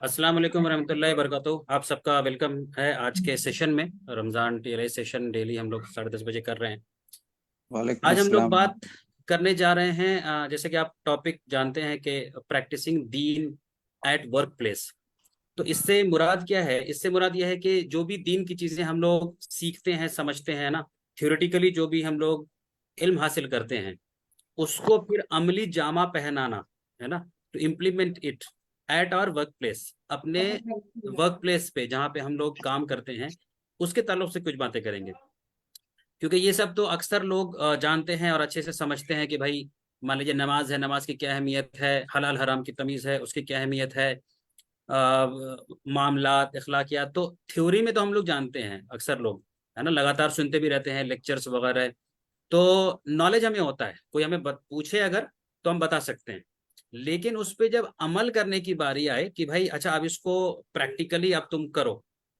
अस्सलाम वालेकुम रहमतुल्लाहि वबरकातुहू। आप सबका वेलकम है आज के सेशन में। रमज़ान टीआरआई सेशन डेली हम लोग 10:30 बजे कर रहे हैं। वालेकुम आज हम लोग अस्सलाम। बात करने जा रहे हैं, जैसे कि आप टॉपिक जानते हैं कि practising Deen at work place. तो इससे मुराद क्या है? इससे मुराद यह है कि जो भी दीन की चीज़ें हम लोग सीखते हैं, समझते हैं ना, थ्योरेटिकली जो भी हम लोग इल्म हासिल करते हैं, उसको फिर अमली जामा पहनाना, है ना, to implement it at our work place. अपने वर्क प्लेस पे जहाँ पे हम लोग काम करते हैं, उसके ताल्लुक से कुछ बातें करेंगे। क्योंकि ये सब तो अक्सर लोग जानते हैं और अच्छे से समझते हैं कि भाई, मान लीजिए नमाज है, नमाज की क्या अहमियत है, हलाल हराम की तमीज़ है, उसकी क्या अहमियत है, मामलात अखलाकियात, तो थ्योरी में तो हम लोग जानते हैं अक्सर लोग, है ना, लगातार सुनते भी रहते हैं लेक्चर्स वगैरह। तो नॉलेज हमें होता है, कोई हमें पूछे अगर, तो हम बता सकते हैं। लेकिन उस पे जब अमल करने की बारी आए कि भाई अच्छा अब इसको प्रैक्टिकली अब तुम करो,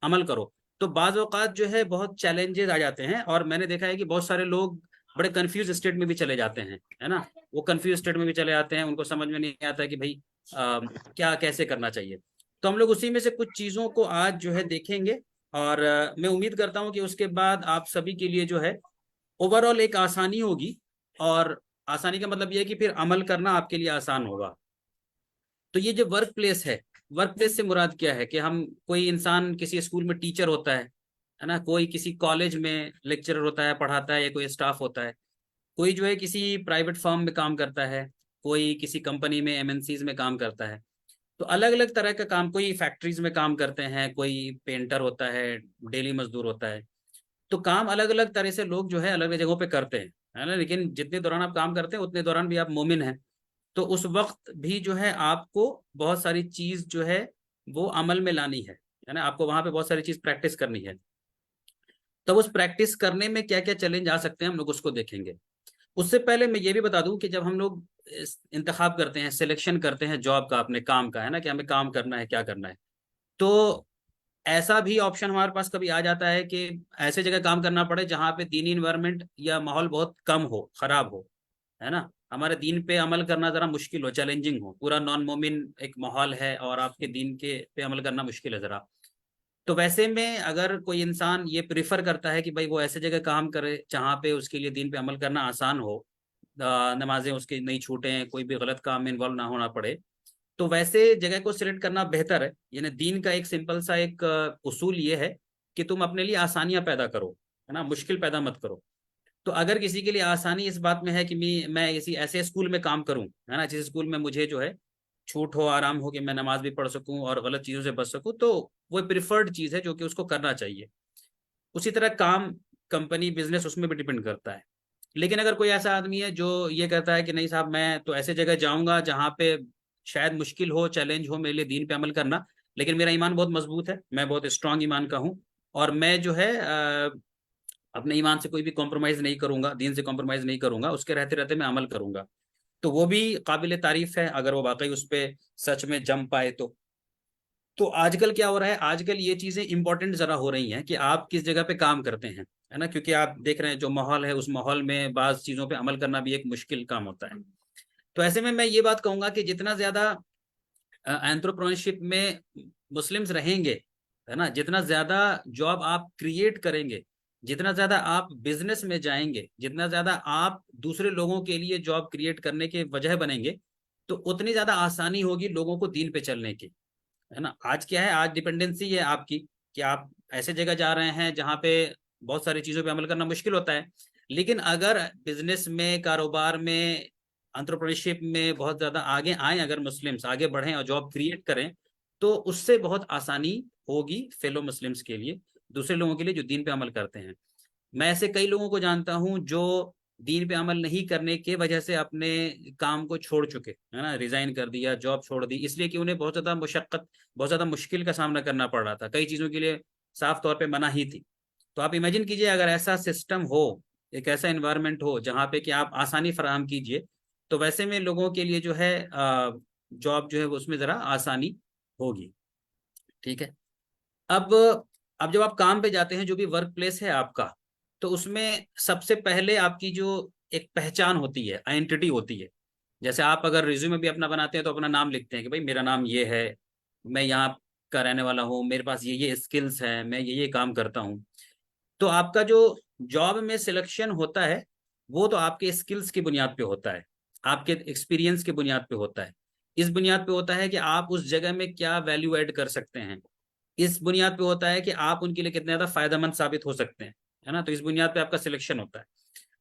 अमल करो, तो बाज औक़ात जो है बहुत चैलेंजेस आ जाते हैं। और मैंने देखा है कि बहुत सारे लोग बड़े कंफ्यूज स्टेट में भी चले जाते हैं, है ना। वो कंफ्यूज स्टेट में भी चले जाते हैं, उनको समझ में नहीं आता कि भाई क्या कैसे करना चाहिए। तो हम लोग उसी में से कुछ चीज़ों को आज जो है देखेंगे। और मैं उम्मीद करता हूँ कि उसके बाद आप सभी के लिए जो है ओवरऑल एक आसानी होगी। और आसानी का मतलब यह है कि फिर अमल करना आपके लिए आसान होगा। तो ये जो वर्क प्लेस है, वर्क प्लेस से मुराद क्या है कि हम, कोई इंसान किसी स्कूल में टीचर होता है ना, कोई किसी कॉलेज में लेक्चरर होता है, पढ़ाता है, या कोई स्टाफ होता है, कोई जो है किसी प्राइवेट फर्म में काम करता है, कोई किसी कंपनी में एमएनसीज में काम करता है। तो अलग अलग तरह का काम, कोई फैक्ट्रीज में काम करते हैं, कोई पेंटर होता है, डेली मजदूर होता है। तो काम अलग अलग तरह से लोग जो है अलग अलग जगहों पे करते हैं, है ना। लेकिन जितने दौरान आप काम करते हैं उतने दौरान भी आप मोमिन हैं। तो उस वक्त भी जो है आपको बहुत सारी चीज जो है वो अमल में लानी है ना, आपको वहां पे बहुत सारी चीज प्रैक्टिस करनी है। तो उस प्रैक्टिस करने में क्या क्या चैलेंज आ सकते हैं, हम लोग उसको देखेंगे। उससे पहले मैं ये भी बता दूं कि जब हम लोग इंतखाब करते हैं, सिलेक्शन करते हैं जॉब का, अपने काम का, है ना, कि हमें काम करना है, क्या करना है, तो ऐसा भी ऑप्शन हमारे पास कभी आ जाता है कि ऐसे जगह काम करना पड़े जहां पे दीनी इन्वायरमेंट या माहौल बहुत कम हो, खराब हो, है ना, हमारे दीन पे अमल करना जरा मुश्किल हो, चैलेंजिंग हो, पूरा नॉन मोमिन एक माहौल है और आपके दीन के पे अमल करना मुश्किल है जरा। तो वैसे में अगर कोई इंसान ये प्रिफर करता है कि भाई वो ऐसे जगह काम करे जहाँ पे उसके लिए दीन पे अमल करना आसान हो, नमाजें उसकी नहीं छूटें, कोई भी गलत काम में इन्वॉल्व ना होना पड़े, तो वैसे जगह को सिलेक्ट करना बेहतर है। यानी दीन का एक सिंपल सा एक उसूल ये है कि तुम अपने लिए आसानियां पैदा करो, है ना, मुश्किल पैदा मत करो। तो अगर किसी के लिए आसानी इस बात में है कि मैं किसी ऐसे स्कूल में काम करूं, है ना, जिस स्कूल में मुझे जो है छूट हो, आराम हो, कि मैं नमाज भी पढ़ सकूं और गलत चीजों से बच सकूं, तो वो प्रिफर्ड चीज है जो कि उसको करना चाहिए। उसी तरह काम, कंपनी, बिजनेस, उसमें भी डिपेंड करता है। लेकिन अगर कोई ऐसा आदमी है जो ये कहता है कि नहीं साहब, मैं तो ऐसे जगह जाऊंगा जहाँ पे शायद मुश्किल हो, चैलेंज हो मेरे लिए दीन पे अमल करना, लेकिन मेरा ईमान बहुत मजबूत है, मैं बहुत स्ट्रांग ईमान का हूँ, और मैं जो है अपने ईमान से कोई भी कॉम्प्रोमाइज नहीं करूंगा, दीन से कॉम्प्रोमाइज नहीं करूंगा, उसके रहते रहते मैं अमल करूंगा, तो वो भी काबिल तारीफ है अगर वो वाकई उस पर सच में जम पाए तो आजकल क्या हो रहा है, आजकल ये चीजें इंपॉर्टेंट जरा हो रही हैं कि आप किस जगह पे काम करते हैं, है ना, क्योंकि आप देख रहे हैं जो माहौल है, उस माहौल में बाज चीजों पे अमल करना भी एक मुश्किल काम होता है। तो ऐसे में मैं ये बात कहूंगा कि जितना ज्यादा एंटरप्रेन्योरशिप में मुस्लिम्स रहेंगे, है ना, जितना ज्यादा जॉब आप क्रिएट करेंगे, जितना ज्यादा आप बिजनेस में जाएंगे, जितना ज्यादा आप दूसरे लोगों के लिए जॉब क्रिएट करने के वजह बनेंगे, तो उतनी ज्यादा आसानी होगी लोगों को दीन पे चलने की, है ना। आज क्या है, आज डिपेंडेंसी है आपकी कि आप ऐसे जगह जा रहे हैं जहाँ पे बहुत सारी चीजों पे अमल करना मुश्किल होता है। लेकिन अगर बिजनेस में, कारोबार में, एंटरप्रेन्योरशिप में बहुत ज्यादा आगे आए, अगर मुस्लिम्स आगे बढ़ें और जॉब क्रिएट करें, तो उससे बहुत आसानी होगी फेलो मुस्लिम्स के लिए, दूसरे लोगों के लिए जो दीन पे अमल करते हैं। मैं ऐसे कई लोगों को जानता हूं जो दीन पे अमल नहीं करने के वजह से अपने काम को छोड़ चुके, है ना, रिजाइन कर दिया, जॉब छोड़ दी, इसलिए कि उन्हें बहुत ज्यादा मुशक्कत, बहुत ज्यादा मुश्किल का सामना करना पड़ रहा था, कई चीजों के लिए साफ तौर पे मना ही थी। तो आप इमेजिन कीजिए अगर ऐसा सिस्टम हो, एक ऐसा इन्वायरमेंट हो जहाँ पे कि आप आसानी फराहम कीजिए, तो वैसे में लोगों के लिए जो है जॉब जो है वो उसमें जरा आसानी होगी। ठीक है। अब अब जब आप काम पे जाते हैं, जो भी वर्क प्लेस है आपका, तो उसमें सबसे पहले आपकी जो एक पहचान होती है, आइडेंटिटी होती है। जैसे आप अगर रिज्यूमे भी अपना बनाते हैं तो अपना नाम लिखते हैं कि भाई मेरा नाम ये है, मैं यहाँ का रहने वाला हूँ, मेरे पास ये स्किल्स हैं, मैं ये काम करता हूँ। तो आपका जो जॉब में सिलेक्शन होता है वो तो आपके स्किल्स की बुनियाद पे होता है, आपके एक्सपीरियंस की बुनियाद पे होता है। इस बुनियाद पे होता है कि आप उस जगह में क्या वैल्यू ऐड कर सकते हैं। इस बुनियाद पे होता है कि आप उनके लिए कितने ज्यादा फायदेमंद साबित हो सकते हैं, है ना। तो इस बुनियाद पे आपका सिलेक्शन होता है।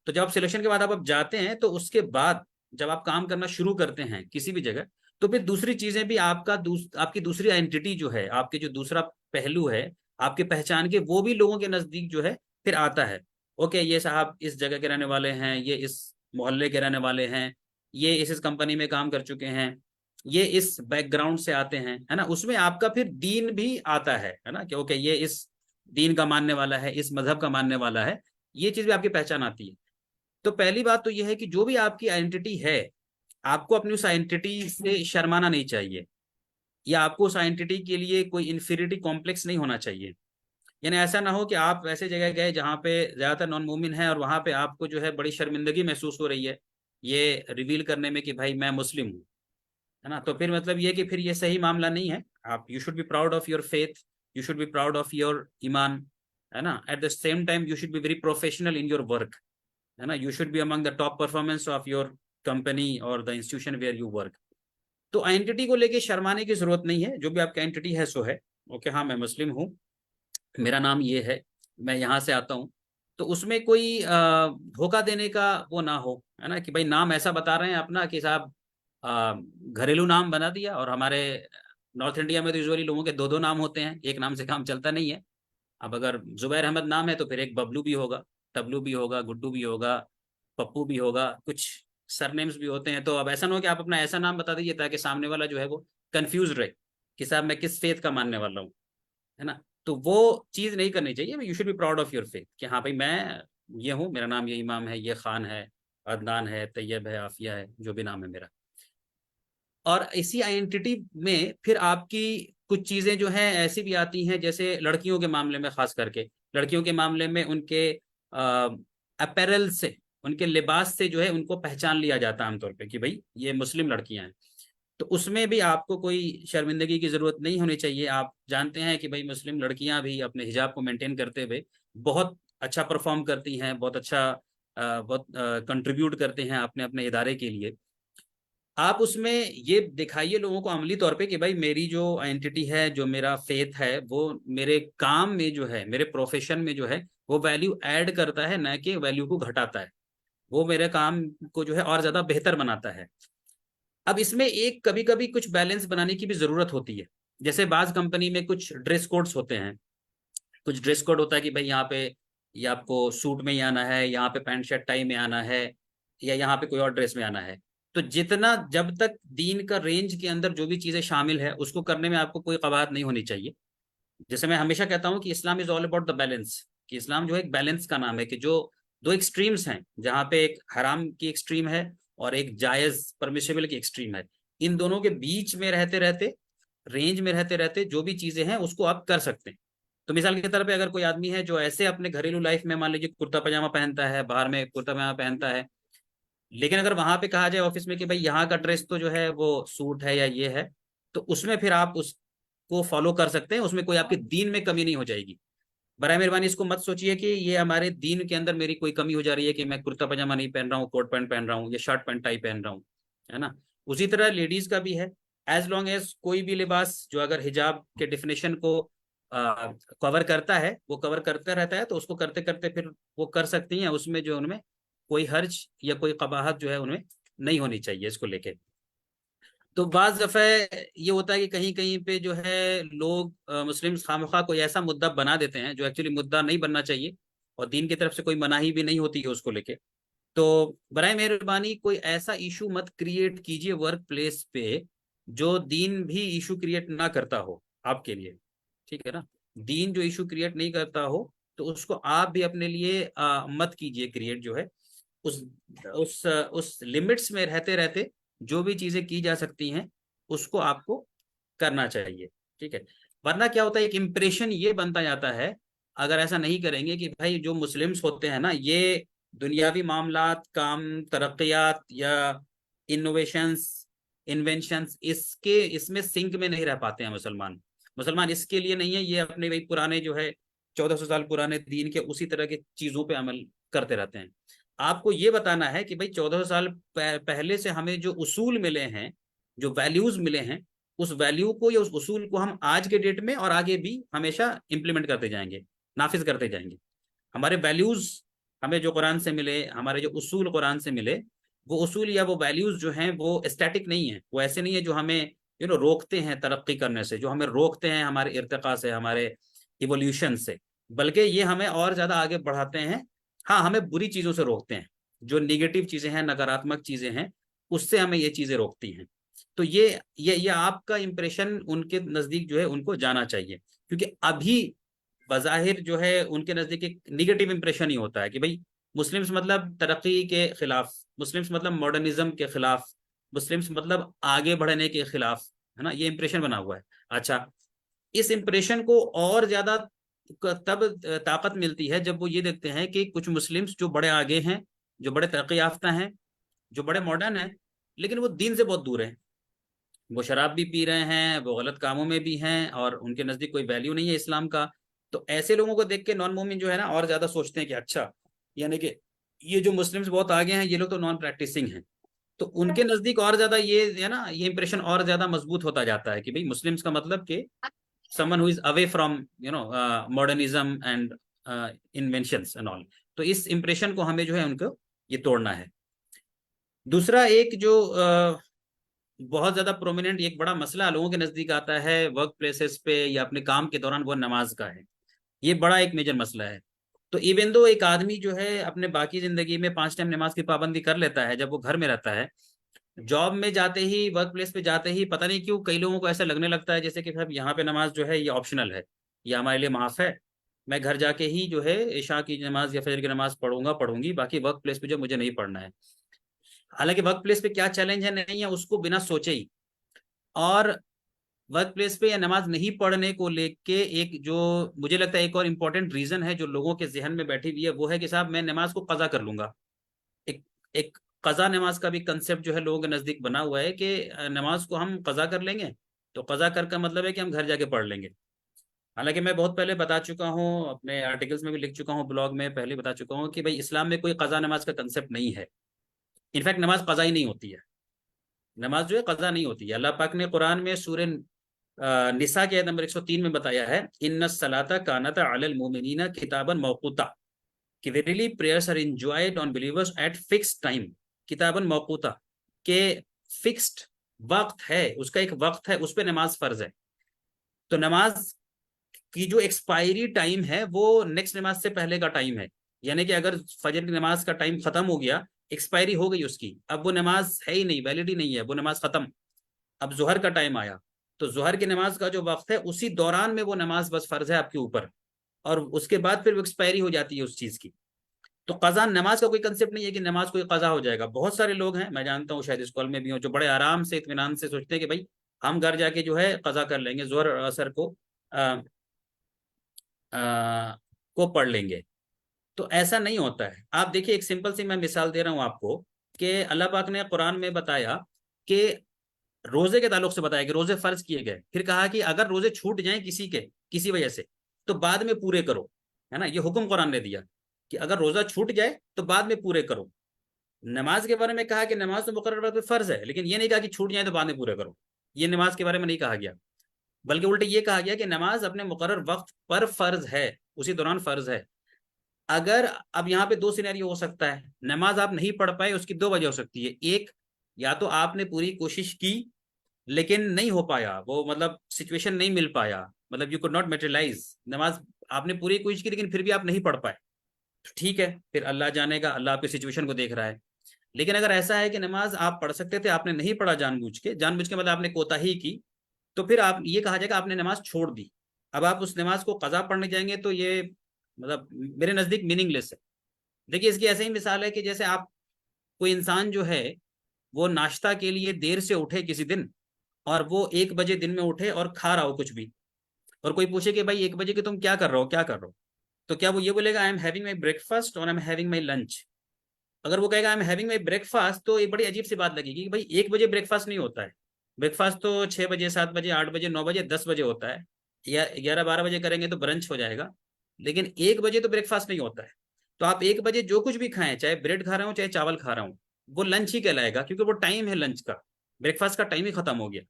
तो जब आप सिलेक्शन के बाद आप जाते हैं तो उसके बाद जब आप काम करना शुरू करते हैं किसी भी जगह, तो फिर दूसरी चीजें भी आपकी दूसरी आइडेंटिटी जो है, आपके जो दूसरा पहलू है आपके पहचान के, वो भी लोगों के नजदीक जो है फिर आता है। ओके, ये साहब इस जगह के रहने वाले हैं, ये इस मोहल्ले के रहने वाले हैं, ये इस कंपनी में काम कर चुके हैं, ये इस बैकग्राउंड से आते हैं, है ना। उसमें आपका फिर दीन भी आता है ना, कि ओके ये इस दीन का मानने वाला है, इस मजहब का मानने वाला है। ये चीज भी आपकी पहचान आती है। तो पहली बात तो यह है कि जो भी आपकी आइडेंटिटी है, आपको अपनी उस आइडेंटिटी से शर्माना नहीं चाहिए, या आपको उस आइडेंटिटी के लिए कोई इन्फीरियरिटी कॉम्प्लेक्स नहीं होना चाहिए। यानी ऐसा ना हो कि आप ऐसे जगह गए जहाँ पे ज्यादातर नॉन मोमिन है और वहां पे आपको जो है बड़ी शर्मिंदगी महसूस हो रही है ये रिवील करने में कि भाई मैं मुस्लिम हूँ, है ना। तो फिर मतलब ये कि फिर ये सही मामला नहीं है। आप you should be proud of your faith, you should be proud of your iman, है ना। At the same time you should be very professional in your work, है ना। You should be among the top performance of your company और the institution where you work. तो identity को लेके शर्माने की जरूरत नहीं है, जो भी आपकी आइडेंटिटी है सो है। ओके, हाँ मैं मुस्लिम हूँ, मेरा नाम ये है, मैं यहाँ से आता हूँ। तो उसमें कोई धोखा देने का वो ना हो, है ना, कि भाई नाम ऐसा बता रहे हैं अपना कि साहब अ, घरेलू नाम बना दिया। और हमारे नॉर्थ इंडिया में तो यूजुअली लोगों के दो दो नाम होते हैं, एक नाम से काम चलता नहीं है। अब अगर जुबैर अहमद नाम है तो फिर एक बबलू भी होगा, तबलू भी होगा, गुड्डू भी होगा, पप्पू भी होगा, कुछ सरनेम्स भी होते हैं। तो अब ऐसा ना हो कि आप अपना ऐसा नाम बता दीजिए ताकि सामने वाला जो है वो कंफ्यूज रहे कि साहब मैं किस फेथ का मानने वाला हूँ, है ना। तो वो चीज नहीं करनी चाहिए। You should be proud of your faith कि हाँ भाई मैं ये हूँ, मेरा नाम ये इमाम है, ये खान है, अदनान है, तैयब है, आफिया है, जो भी नाम है मेरा। और इसी आइडेंटिटी में फिर आपकी कुछ चीजें जो हैं ऐसी भी आती हैं, जैसे लड़कियों के मामले में, खास करके लड़कियों के मामले में उनके अपैरल से, उनके लिबास से जो है उनको पहचान लिया जाता है आमतौर पे कि भाई ये मुस्लिम लड़कियां हैं। तो उसमें भी आपको कोई शर्मिंदगी की जरूरत नहीं होनी चाहिए। आप जानते हैं कि भाई मुस्लिम लड़कियां भी अपने हिजाब को मेंटेन करते हुए बहुत अच्छा परफॉर्म करती हैं, बहुत अच्छा बहुत कंट्रीब्यूट करते हैं अपने अपने इदारे के लिए। आप उसमें ये दिखाइए लोगों को अमली तौर पे कि भाई मेरी जो आइडेंटिटी है, जो मेरा फेथ है, वो मेरे काम में जो है, मेरे प्रोफेशन में जो है वो वैल्यू ऐड करता है, ना कि वैल्यू को घटाता है। वो मेरे काम को जो है और ज्यादा बेहतर बनाता है। अब इसमें एक कभी कभी कुछ बैलेंस बनाने की भी जरूरत होती है। जैसे बाज कंपनी में कुछ ड्रेस कोड्स होते हैं, कुछ ड्रेस कोड होता है कि भाई यहाँ पे ये आपको सूट में ही आना है, यहाँ पे पैंट शर्ट टाई में आना है, या यहाँ पे कोई और ड्रेस में आना है। तो जितना जब तक दीन का रेंज के अंदर जो भी चीजें शामिल है उसको करने में आपको कोई कवायद नहीं होनी चाहिए। जैसे मैं हमेशा कहता हूँ कि Islam is all about the balance, कि इस्लाम जो है एक बैलेंस का नाम है, कि जो दो एक्सट्रीम्स हैं, जहाँ पे एक हराम की एक्सट्रीम है और एक जायज परमिशेबल की एक्सट्रीम है, इन दोनों के बीच में रहते रहते, रेंज में रहते रहते जो भी चीजें हैं उसको आप कर सकते हैं। तो मिसाल के तौर पे अगर कोई आदमी है जो ऐसे अपने घरेलू लाइफ में मान लीजिए कुर्ता पजामा पहनता है, बाहर में कुर्ता पजामा पहनता है, लेकिन अगर वहां पे कहा जाए ऑफिस में कि भाई यहाँ का ड्रेस तो जो है वो सूट है या ये है, तो उसमें फिर आप उसको फॉलो कर सकते हैं, उसमें कोई आपके दीन में कमी नहीं हो जाएगी। बराए मेहरबानी इसको मत सोचिए कि ये हमारे दीन के अंदर मेरी कोई कमी हो जा रही है कि मैं कुर्ता पजामा नहीं पहन रहा हूँ, कोट पैंट पहन रहा हूँ, या शर्ट पैंट टाई पहन रहा हूँ, है ना। उसी तरह लेडीज का भी है। एज लॉन्ग एज कोई भी लिबास जो अगर हिजाब के डिफिनेशन को कवर करता है, वो कवर करता रहता है, तो उसको करते करते फिर वो कर सकती हैं, उसमें जो उनमें कोई हर्ज या कोई कबाहत जो है उनमें नहीं होनी चाहिए इसको लेके। तो बाज दफे ये होता है कि कहीं कहीं पे जो है लोग मुस्लिम खामखा कोई ऐसा मुद्दा बना देते हैं जो एक्चुअली मुद्दा नहीं बनना चाहिए, और दीन की तरफ से कोई मनाही भी नहीं होती है उसको लेके। तो बराए मेहरबानी कोई ऐसा इशू मत क्रिएट कीजिए वर्क प्लेस पे जो दीन भी इशू क्रिएट ना करता हो आपके लिए, ठीक है ना। दीन जो इशू क्रिएट नहीं करता हो तो उसको आप भी अपने लिए मत कीजिए क्रिएट जो है। उस उस लिमिट्स में रहते रहते जो भी चीजें की जा सकती हैं उसको आपको करना चाहिए, ठीक है। वरना क्या होता है, एक इम्प्रेशन ये बनता जाता है अगर ऐसा नहीं करेंगे कि भाई जो मुस्लिम्स होते हैं ना ये दुनियावी मामलात, काम, तरक्यात या इनोवेशंस इन्वेंशंस, इसके इसमें सिंक में नहीं रह पाते हैं मुसलमान। मुसलमान इसके लिए नहीं है, ये अपने वही पुराने जो है 1400 साल पुराने दीन के उसी तरह की चीजों पे अमल करते रहते हैं। आपको ये बताना है कि भाई 1400 साल पहले से हमें जो उसूल मिले हैं, जो वैल्यूज मिले हैं, उस वैल्यू को या उस उसूल को हम आज के डेट में और आगे भी हमेशा इंप्लीमेंट करते जाएंगे, नाफिज करते जाएंगे। हमारे वैल्यूज हमें जो कुरान से मिले, हमारे जो उसूल कुरान से मिले, वो उसूल या वो वैल्यूज जो हैं वो स्टैटिक नहीं है, वो ऐसे नहीं है जो हमें रोकते हैं तरक्की करने से, जो हमें रोकते हैं हमारे इर्तिका से, हमारे इवोल्यूशन से, बल्कि ये हमें और ज्यादा आगे बढ़ाते हैं। हाँ, हमें बुरी चीजों से रोकते हैं, जो निगेटिव चीजें हैं, नकारात्मक चीजें हैं, उससे हमें ये चीजें रोकती हैं। तो ये आपका इंप्रेशन उनके नजदीक जो है उनको जाना चाहिए, क्योंकि अभी बज़ाहिर जो है उनके नजदीक एक निगेटिव इंप्रेशन ही होता है कि भाई मुस्लिम्स मतलब तरक्की के खिलाफ, मुस्लिम्स मतलब मॉडर्निज्म के खिलाफ, मुस्लिम्स मतलब आगे बढ़ने के खिलाफ, है ना, ये इंप्रेशन बना हुआ है। अच्छा, इस इंप्रेशन को और ज्यादा तब ताकत मिलती है जब वो ये देखते हैं कि कुछ मुस्लिम्स जो बड़े आगे हैं, जो बड़े तरक्की याफ्ता हैं, जो बड़े मॉडर्न हैं, लेकिन वो दीन से बहुत दूर हैं। वो शराब भी पी रहे हैं, वो गलत कामों में भी हैं, और उनके नजदीक कोई वैल्यू नहीं है इस्लाम का। तो ऐसे लोगों को देख के नॉन मोमिन जो है ना और ज्यादा सोचते हैं कि अच्छा, यानी कि ये जो मुस्लिम्स बहुत आगे हैं, ये लोग तो नॉन प्रैक्टिसिंग हैं। तो उनके नजदीक और ज्यादा ये है ना, ये इंप्रेशन और ज्यादा मजबूत होता जाता है कि भाई मुस्लिम्स का मतलब कि someone who is away from modernism and inventions and all. तो इस इंप्रेशन को हमें जो है उनको ये तोड़ना है। दूसरा एक जो बहुत ज्यादा प्रोमिनेंट एक बड़ा मसला लोगों के नजदीक आता है वर्क प्लेसेस पे या अपने काम के दौरान, वो नमाज का है। ये बड़ा एक मेजर मसला है। तो इवन दो एक आदमी जो है अपने बाकी जिंदगी में 5 टाइम नमाज की पाबंदी कर लेता है जब वो घर में रहता है, जॉब में जाते ही, वर्क प्लेस पे जाते ही पता नहीं क्यों कई लोगों को ऐसा लगने लगता है जैसे कि साहब यहाँ पे नमाज जो है ये ऑप्शनल है, ये हमारे लिए माफ है, मैं घर जाके ही जो है ईशा की नमाज या फजर की नमाज पढ़ूंगा पढ़ूंगी, बाकी वर्क प्लेस पे जो मुझे नहीं पढ़ना है। हालांकि वर्क प्लेस पे क्या चैलेंज है नहीं है उसको बिना सोचे ही, और वर्क प्लेस पे या नमाज नहीं पढ़ने को लेके एक जो मुझे लगता है एक और इम्पोर्टेंट रीजन है जो लोगों के जहन में बैठी हुई है, वो है कि साहब मैं नमाज को कजा कर लूंगा। एक एक कजा नमाज का भी कंसेप्ट जो है लोगों के नजदीक बना हुआ है कि नमाज को हम कजा कर लेंगे, तो कजा कर का मतलब है कि हम घर जाके पढ़ लेंगे। हालांकि मैं बहुत पहले बता चुका हूँ, अपने आर्टिकल्स में भी लिख चुका हूँ, ब्लॉग में पहले बता चुका हूँ कि भाई इस्लाम में कोई कजा नमाज का कंसेप्ट नहीं है। इनफैक्ट नमाज कजा ही नहीं होती है, नमाज जो है कजा नहीं होती है। अल्लाह पाक ने कुरान में सूरह निसा के आयत नंबर 103 में बताया है, इन्ना सलाता कानत अलल मोमिनीना किताबन मौकूता, कि verily prayers are enjoined on believers at fixed time. किताबन मौकूता के फिक्स्ड वक्त है, उसका एक वक्त है, उस पर नमाज फर्ज है। तो नमाज की जो एक्सपायरी टाइम है वो नेक्स्ट नमाज से पहले का टाइम है। यानी कि अगर फजर की नमाज का टाइम खत्म हो गया, एक्सपायरी हो गई उसकी, अब वो नमाज है ही नहीं, वैलिड ही नहीं है, वो नमाज खत्म। अब जोहर का टाइम आया, तो जोहर की नमाज का जो वक्त है उसी दौरान में वो नमाज बस फर्ज है आपके ऊपर, और उसके बाद फिर वो एक्सपायरी हो जाती है उस चीज की। तो कजा नमाज का कोई कंसेप्ट नहीं है कि नमाज कोई कजा हो जाएगा। बहुत सारे लोग हैं, मैं जानता हूँ शायद इस कॉल में भी हो, जो बड़े आराम से इत्मीनान से सोचते हैं कि भाई हम घर जाके जो है कजा कर लेंगे, जोहर और असर को को पढ़ लेंगे। तो ऐसा नहीं होता है। आप देखिए, एक सिंपल सी मैं मिसाल दे रहा हूँ आपको कि अल्लाह पाक ने कुरान में बताया कि रोजे के ताल्लुक से बताया कि रोजे फर्ज किए गए, फिर कहा कि अगर रोजे छूट जाएं किसी के किसी वजह से तो बाद में पूरे करो, है ना, ये हुक्म कुरान ने दिया कि अगर रोजा छूट जाए तो बाद में पूरे करो। नमाज के बारे में कहा कि नमाज तो मुकर्रर वक्त पे फर्ज है, लेकिन ये नहीं कहा कि छूट जाए तो बाद में पूरे करो। ये नमाज के बारे में नहीं कहा गया, बल्कि उल्टे ये कहा गया कि नमाज अपने मुकर्रर वक्त पर फर्ज है, उसी दौरान फर्ज है। अगर अब यहाँ पे दो सिनेरियो हो सकता है, नमाज आप नहीं पढ़ पाए उसकी दो वजह हो सकती है। एक, या तो आपने पूरी कोशिश की लेकिन नहीं हो पाया, वो मतलब सिचुएशन नहीं मिल पाया, मतलब यू कुड नॉट मेटेरियलाइज नमाज, आपने पूरी कोशिश की लेकिन फिर भी आप नहीं पढ़ पाए, तो ठीक है, फिर अल्लाह जानेगा, अल्लाह आपकी सिचुएशन को देख रहा है। लेकिन अगर ऐसा है कि नमाज आप पढ़ सकते थे, आपने नहीं पढ़ा जानबूझ के, जानबूझ के मतलब आपने कोताही की, तो फिर आप ये कहा जाएगा आपने नमाज छोड़ दी। अब आप उस नमाज को कजा पढ़ने जाएंगे तो ये मतलब मेरे नजदीक मीनिंगलेस है। देखिए, इसकी ऐसे ही मिसाल है कि जैसे आप, कोई इंसान जो है वो नाश्ता के लिए देर से उठे किसी दिन, और वो 1 बजे दिन में उठे और खा रहा हो कुछ भी, और कोई पूछे कि भाई 1 बजे के तुम क्या कर रहे हो, क्या कर रहे हो, तो क्या वो ये बोलेगा I am having my breakfast और I am having my lunch? अगर वो कहेगा I am having my breakfast, तो ये बड़ी अजीब सी बात लगेगी कि भाई 1 बजे ब्रेकफास्ट नहीं होता है। ब्रेकफास्ट तो 6 बजे, 7 बजे, 8 बजे, 9 बजे, 10 बजे होता है, या 11-12 बजे करेंगे तो ब्रंच हो जाएगा, लेकिन 1 बजे तो ब्रेकफास्ट नहीं होता है। तो आप 1 बजे जो कुछ भी खाएं, चाहे ब्रेड खा रहा हूँ चाहे चावल खा रहा हूँ, वो लंच ही कहलाएगा, क्योंकि वो टाइम है लंच का, ब्रेकफास्ट का टाइम ही खत्म हो गया।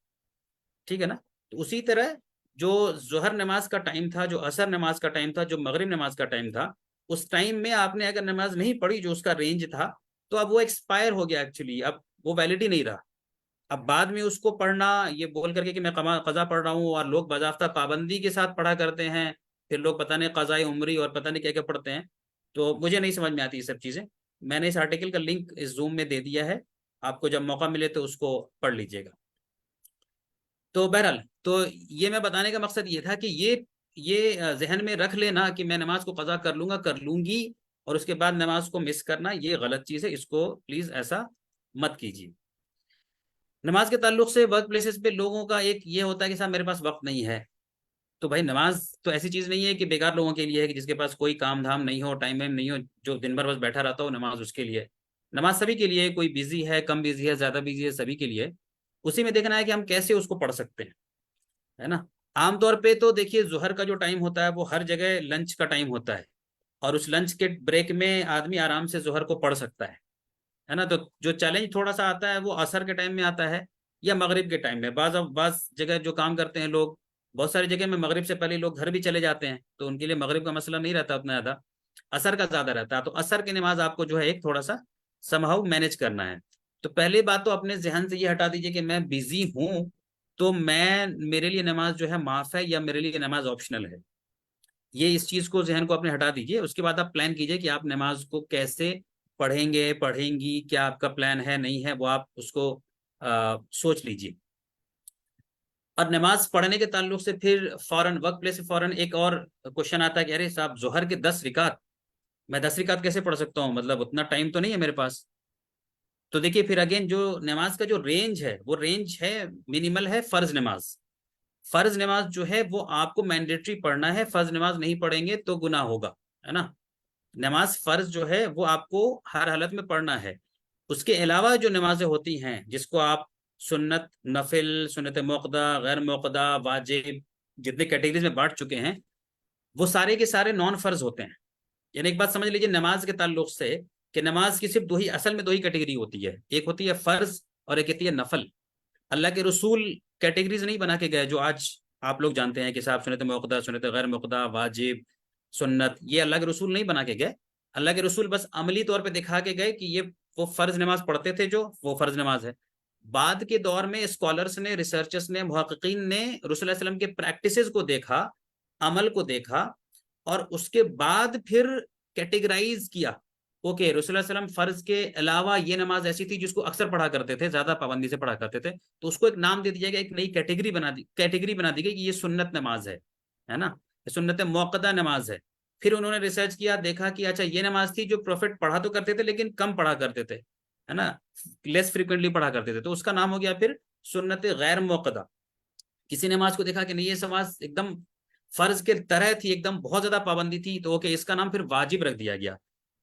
ठीक है ना। तो उसी तरह जो जोहर नमाज का टाइम था, जो असर नमाज का टाइम था, जो मगरिब नमाज का टाइम था, उस टाइम में आपने अगर नमाज नहीं पढ़ी जो उसका रेंज था, तो अब वो एक्सपायर हो गया एक्चुअली, अब वो वैलिड ही नहीं रहा। अब बाद में उसको पढ़ना ये बोल करके कि मैं कजा पढ़ रहा हूँ, और लोग बाजाफ्ता पाबंदी के साथ पढ़ा करते हैं, फिर लोग पता नहीं कज़ाए उम्री और पता नहीं क्या क्या पढ़ते हैं। तो मुझे नहीं समझ में आती ये सब चीज़ें। मैंने इस आर्टिकल का लिंक इस जूम में दे दिया है, आपको जब मौका मिले तो उसको पढ़ लीजिएगा। तो बहरहाल, तो ये मैं बताने का मकसद ये था कि ये जहन में रख लेना कि मैं नमाज को कज़ा कर लूंगा, कर लूंगी, और उसके बाद नमाज को मिस करना ये गलत चीज़ है, इसको प्लीज़ ऐसा मत कीजिए। नमाज के ताल्लुक से वर्क प्लेसेस पे लोगों का एक ये होता है कि साहब मेरे पास वक्त नहीं है। तो भाई नमाज तो ऐसी चीज नहीं है कि बेकार लोगों के लिए है, कि जिसके पास कोई काम धाम नहीं हो, टाइम वाइम नहीं हो, जो दिन भर बस बैठा रहता हो, नमाज उसके लिए है। नमाज सभी के लिए, कोई बिजी है, कम बिजी है, ज्यादा बिजी है, सभी के लिए। उसी में देखना है कि हम कैसे उसको पढ़ सकते हैं, है ना। आमतौर पे तो देखिए जोहर का जो टाइम होता है वो हर जगह लंच का टाइम होता है, और उस लंच के ब्रेक में आदमी आराम से जोहर को पढ़ सकता है ना। तो जो चैलेंज थोड़ा सा आता है वो असर के टाइम में आता है, या मगरिब के टाइम में। बाज जगह जो काम करते हैं लोग, बहुत सारी जगह में मगरिब से पहले लोग घर भी चले जाते हैं, तो उनके लिए मगरिब का मसला नहीं रहता उतना ज्यादा, असर का ज्यादा रहता है। तो असर की नमाज आपको जो है एक थोड़ा सा समहाउ मैनेज करना है। तो पहली बात तो अपने जहन से ये हटा दीजिए कि मैं बिजी हूं, तो मैं मेरे लिए नमाज जो है माफ है, या मेरे लिए नमाज ऑप्शनल है। ये इस चीज को जहन को अपने हटा दीजिए। उसके बाद आप प्लान कीजिए कि आप नमाज को कैसे पढ़ेंगे, पढ़ेंगी, क्या आपका प्लान है नहीं है, वो आप उसको सोच लीजिए। और नमाज पढ़ने के ताल्लुक से फिर फौरन वर्क प्लेस से फौरन एक और क्वेश्चन आता है कि अरे साहब जोहर के 10 रिकात, मैं 10 रिकात कैसे पढ़ सकता हूँ, मतलब उतना टाइम तो नहीं है मेरे पास। तो देखिए फिर अगेन जो नमाज का जो रेंज है वो रेंज है, मिनिमल है फर्ज नमाज। फर्ज नमाज जो है वो आपको मैंडेटरी पढ़ना है, फर्ज नमाज नहीं पढ़ेंगे तो गुनाह होगा, है ना। नमाज फर्ज जो है वो आपको हर हालत में पढ़ना है। उसके अलावा जो नमाजें होती हैं जिसको आप सुन्नत, नफिल, सुन्नत मुक़्दा, गैर मुक़्दा, वाजिब, जितने कैटेगरीज में बांट चुके हैं, वो सारे के सारे नॉन फर्ज होते हैं। यानी एक बात समझ लीजिए नमाज के ताल्लुक से, कि नमाज की सिर्फ दो ही, असल में दो ही कैटेगरी होती है, एक होती है फर्ज और एक होती है नफल। अल्लाह के रसूल कैटेगरीज नहीं बना के गए जो आज आप लोग जानते हैं कि साहब सुन्नत मुक़्दा, सुन्नत गैर मुक़्दा, वाजिब, सुन्नत, ये अल्लाह के रसूल नहीं बना के गए। अल्लाह के रसूल बस अमली तौर पे दिखा के गए कि ये वो फर्ज नमाज पढ़ते थे, जो वो फर्ज नमाज है। बाद के दौर में स्कॉलर्स ने, रिसर्चर्स ने, मुहक्किकीन ने रसूल सल्लल्लाहु अलैहि वसल्लम के प्रैक्टिसेस को देखा, अमल को देखा, और उसके बाद फिर कैटेगराइज किया। ओके, रसूल सल्लल्लाहु अलैहि वसल्लम फर्ज के अलावा ये नमाज ऐसी थी जिसको अक्सर पढ़ा करते थे, ज्यादा पाबंदी से पढ़ा करते थे, तो उसको एक नाम दे दिया गया, एक नई कैटेगरी बना दी गई कि ये सुन्नत नमाज है ना, ये सुन्नत मुअक्कदा नमाज है। फिर उन्होंने रिसर्च किया, देखा कि अच्छा ये नमाज थी जो प्रोफेट पढ़ा तो करते थे लेकिन कम पढ़ा करते थे, है ना, लेस फ्रिक्वेंटली पढ़ा करते थे, तो उसका नाम हो गया फिर सुन्नत गैर मुअक्कदा। किसी नमाज को देखा कि नहीं ये नमाज एकदम फर्ज के तरह थी, एकदम बहुत ज्यादा पाबंदी थी, तो ओके इसका नाम फिर वाजिब रख दिया गया।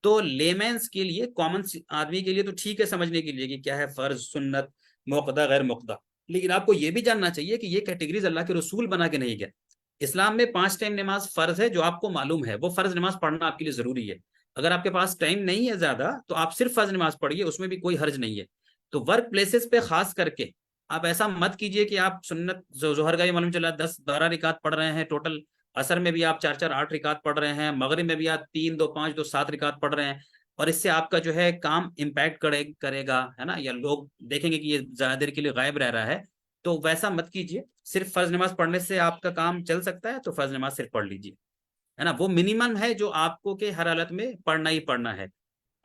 तो लेमेंस के लिए, कॉमन आदमी के लिए तो ठीक है समझने के लिए कि क्या है फर्ज, सुन्नत, मुक़द्दा, गैर मुक़द्दा, लेकिन आपको ये भी जानना चाहिए कि ये कैटेगरीज अल्लाह के रसूल बना के नहीं गए। इस्लाम में 5 टाइम नमाज फर्ज है, जो आपको मालूम है, वो फर्ज नमाज पढ़ना आपके लिए जरूरी है। अगर आपके पास टाइम नहीं है ज्यादा तो आप सिर्फ फर्ज नमाज पढ़िए, उसमें भी कोई हर्ज नहीं है। तो वर्क प्लेसेस पे खास करके आप ऐसा मत कीजिए कि आप सुन्नत जोहर का ये मालूम चला 10-12 रिकात पढ़ रहे हैं टोटल, असर में भी आप 4-4-8 रिकात पढ़ रहे हैं, मगरिब में भी आप 3-2-5-2-7 रिकात पढ़ रहे हैं, और इससे आपका जो है काम इम्पैक्ट करेगा, है ना, या लोग देखेंगे कि ये ज्यादा देर के लिए गायब रह रहा है। तो वैसा मत कीजिए। सिर्फ फर्ज नमाज पढ़ने से आपका काम चल सकता है, तो फर्ज नमाज सिर्फ पढ़ लीजिए, है ना। वो मिनिमम है जो आपको के हर हालत में पढ़ना ही पढ़ना है।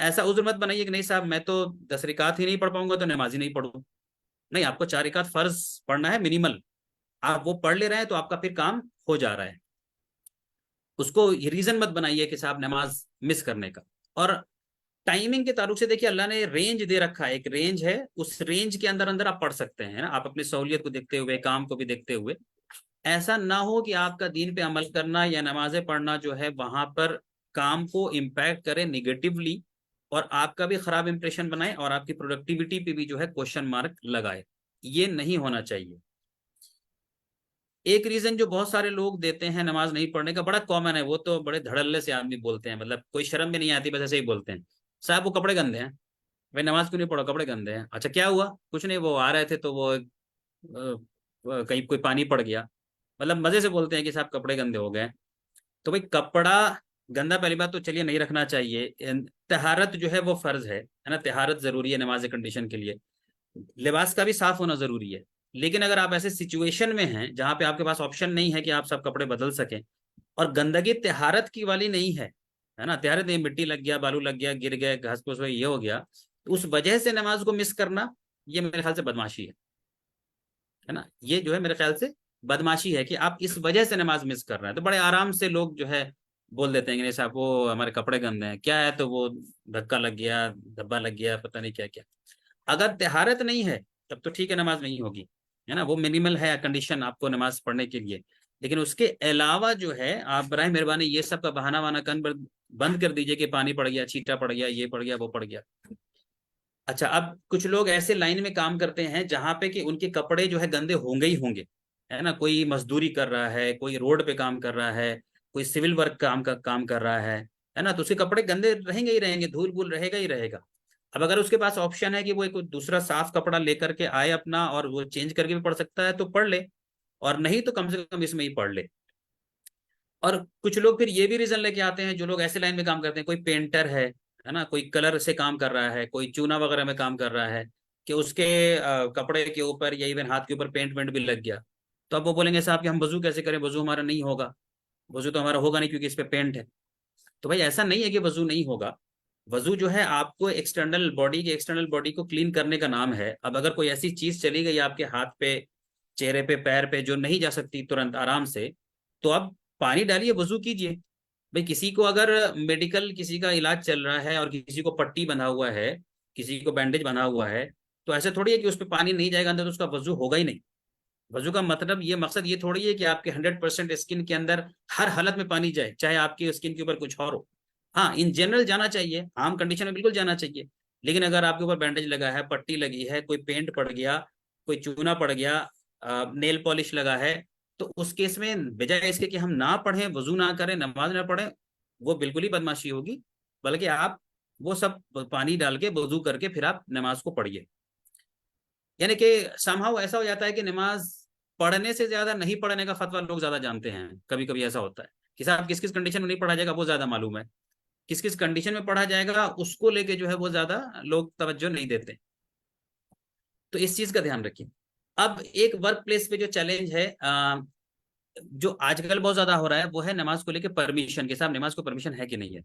ऐसा उज्र मत बनाइए कि नहीं साहब मैं तो 10 रिकात ही नहीं पढ़ पाऊंगा तो नमाज ही नहीं पढ़ूँ। नहीं, आपको 4 रिकात फर्ज पढ़ना है मिनिमल, आप वो पढ़ ले रहे हैं तो आपका फिर काम हो जा रहा है। उसको ये रीजन मत बनाइए कि साहब नमाज मिस करने का। और टाइमिंग के ताल्लुक से देखिए अल्लाह ने रेंज दे रखा है, एक रेंज है, उस रेंज के अंदर अंदर आप पढ़ सकते हैं, ना, आप अपनी सहूलियत को देखते हुए, काम को भी देखते हुए। ऐसा ना हो कि आपका दीन पे अमल करना या नमाजें पढ़ना जो है वहां पर काम को इम्पैक्ट करे निगेटिवली, और आपका भी खराब इंप्रेशन बनाए और आपकी प्रोडक्टिविटी पे भी जो है क्वेश्चन मार्क लगाए। ये नहीं होना चाहिए। एक रीजन जो बहुत सारे लोग देते हैं नमाज नहीं पढ़ने का, बड़ा कॉमन है, वो तो बड़े धड़ल्ले से आदमी बोलते हैं, मतलब कोई शर्म भी नहीं आती, बस ऐसे ही बोलते हैं, साहब वो कपड़े गंदे हैं। भाई नमाज क्यों नहीं पढ़ो, कपड़े गंदे हैं। अच्छा क्या हुआ, कुछ नहीं, वो आ रहे थे तो वो कहीं कोई पानी पड़ गया। मतलब मजे से बोलते हैं कि साहब कपड़े गंदे हो गए। तो भाई कपड़ा गंदा पहली बात तो चलिए नहीं रखना चाहिए। तहारत जो है वो फर्ज है ना, तहारत जरूरी है नमाज कंडीशन के लिए। लिबास का भी साफ होना जरूरी है। लेकिन अगर आप ऐसे सिचुएशन में हैं जहां पे आपके पास ऑप्शन नहीं है कि आप सब कपड़े बदल सकें, और गंदगी तहारत की वाली नहीं है ना, तहारत नहीं, मिट्टी लग गया, बालू लग गया, गिर गए, घास फूस हुई, ये हो गया, तो उस वजह से नमाज को मिस करना, ये मेरे ख्याल से बदमाशी है ना, ये जो है मेरे ख्याल से बदमाशी है कि आप इस वजह से नमाज मिस कर रहे हैं। तो बड़े आराम से लोग जो है बोल देते हैं कि नहीं साहब वो हमारे कपड़े गंदे हैं, क्या है, तो वो धक्का लग गया, धब्बा लग गया, पता नहीं क्या क्या। अगर तहारत नहीं है तब तो ठीक है, नमाज नहीं होगी, है ना, वो मिनिमल है कंडीशन आपको नमाज पढ़ने के लिए। लेकिन उसके अलावा जो है आप बराए मेहरबानी ये सब का बहाना वाना बंद कर दीजिए कि पानी पड़ गया, छींटा पड़ गया, ये पड़ गया, वो पड़ गया। अच्छा, अब कुछ लोग ऐसे लाइन में काम करते हैं जहां पे कि उनके कपड़े जो है गंदे होंगे ही होंगे, है ना, कोई मजदूरी कर रहा है, कोई रोड पे काम कर रहा है, कोई सिविल वर्क काम कर रहा है ना, तो उसके कपड़े गंदे रहेंगे ही रहेंगे, धूल भूल रहेगा ही रहेगा। अब अगर उसके पास ऑप्शन है कि वो एक दूसरा साफ कपड़ा लेकर के आए अपना और वो चेंज करके भी पढ़ सकता है तो पढ़ ले, और नहीं तो कम से कम इसमें ही पढ़ ले। और कुछ लोग फिर ये भी रीजन लेके आते हैं, जो लोग ऐसे लाइन में काम करते हैं, कोई पेंटर है ना, कोई कलर से काम कर रहा है, कोई चूना वगैरह में काम कर रहा है, कि उसके कपड़े के ऊपर या इवन हाथ के ऊपर पेंट वेंट भी लग गया, तो अब वो बोलेंगे साहब कि हम वजू कैसे करें, वजू हमारा नहीं होगा, वजू तो हमारा होगा नहीं क्योंकि इस पे पेंट है। तो भाई ऐसा नहीं है कि वजू नहीं होगा। वजू जो है आपको एक्सटर्नल बॉडी को क्लीन करने का नाम है। अब अगर कोई ऐसी चीज चली गई आपके हाथ पे, चेहरे पे, पैर पे, जो नहीं जा सकती तुरंत आराम से, तो आप पानी डालिए, वजू कीजिए। भाई किसी को अगर मेडिकल किसी का इलाज चल रहा है और किसी को पट्टी बंधा हुआ है, किसी को बैंडेज बंधा हुआ है, तो ऐसे थोड़ी है कि उस पर पानी नहीं जाएगा अंदर तो उसका वजू होगा ही नहीं। वजू का मतलब, ये मकसद ये थोड़ी है कि आपके 100% स्किन के अंदर हर हालत में पानी जाए, चाहे आपकी स्किन के ऊपर कुछ और हो। हाँ, इन जनरल जाना चाहिए, आम कंडीशन में बिल्कुल जाना चाहिए। लेकिन अगर आपके ऊपर बैंडेज लगा है, पट्टी लगी है, कोई पेंट पड़ गया, कोई चूना पड़ गया, नेल पॉलिश लगा है, तो उस केस में बजाय इसके कि हम ना पढ़ें, वजू ना करें, नमाज ना पढ़ें, वो बिल्कुल ही बदमाशी होगी। बल्कि आप वो सब पानी डाल के वजू करके फिर आप नमाज को पढ़िए। यानी कि समहाउ ऐसा हो जाता है कि नमाज पढ़ने से ज्यादा नहीं पढ़ने का फतवा लोग ज्यादा जानते हैं। कभी कभी ऐसा होता है कि साहब किस किस कंडीशन में नहीं पढ़ा जाएगा वो ज्यादा मालूम है, किस किस कंडीशन में पढ़ा जाएगा उसको लेके जो है वो ज्यादा लोग तवज्जो नहीं देते। तो इस चीज का ध्यान रखिए। अब एक वर्क प्लेस पे जो चैलेंज है, जो आजकल बहुत ज्यादा हो रहा है, वो है नमाज को लेके परमिशन के साथ, नमाज को परमिशन है कि नहीं है।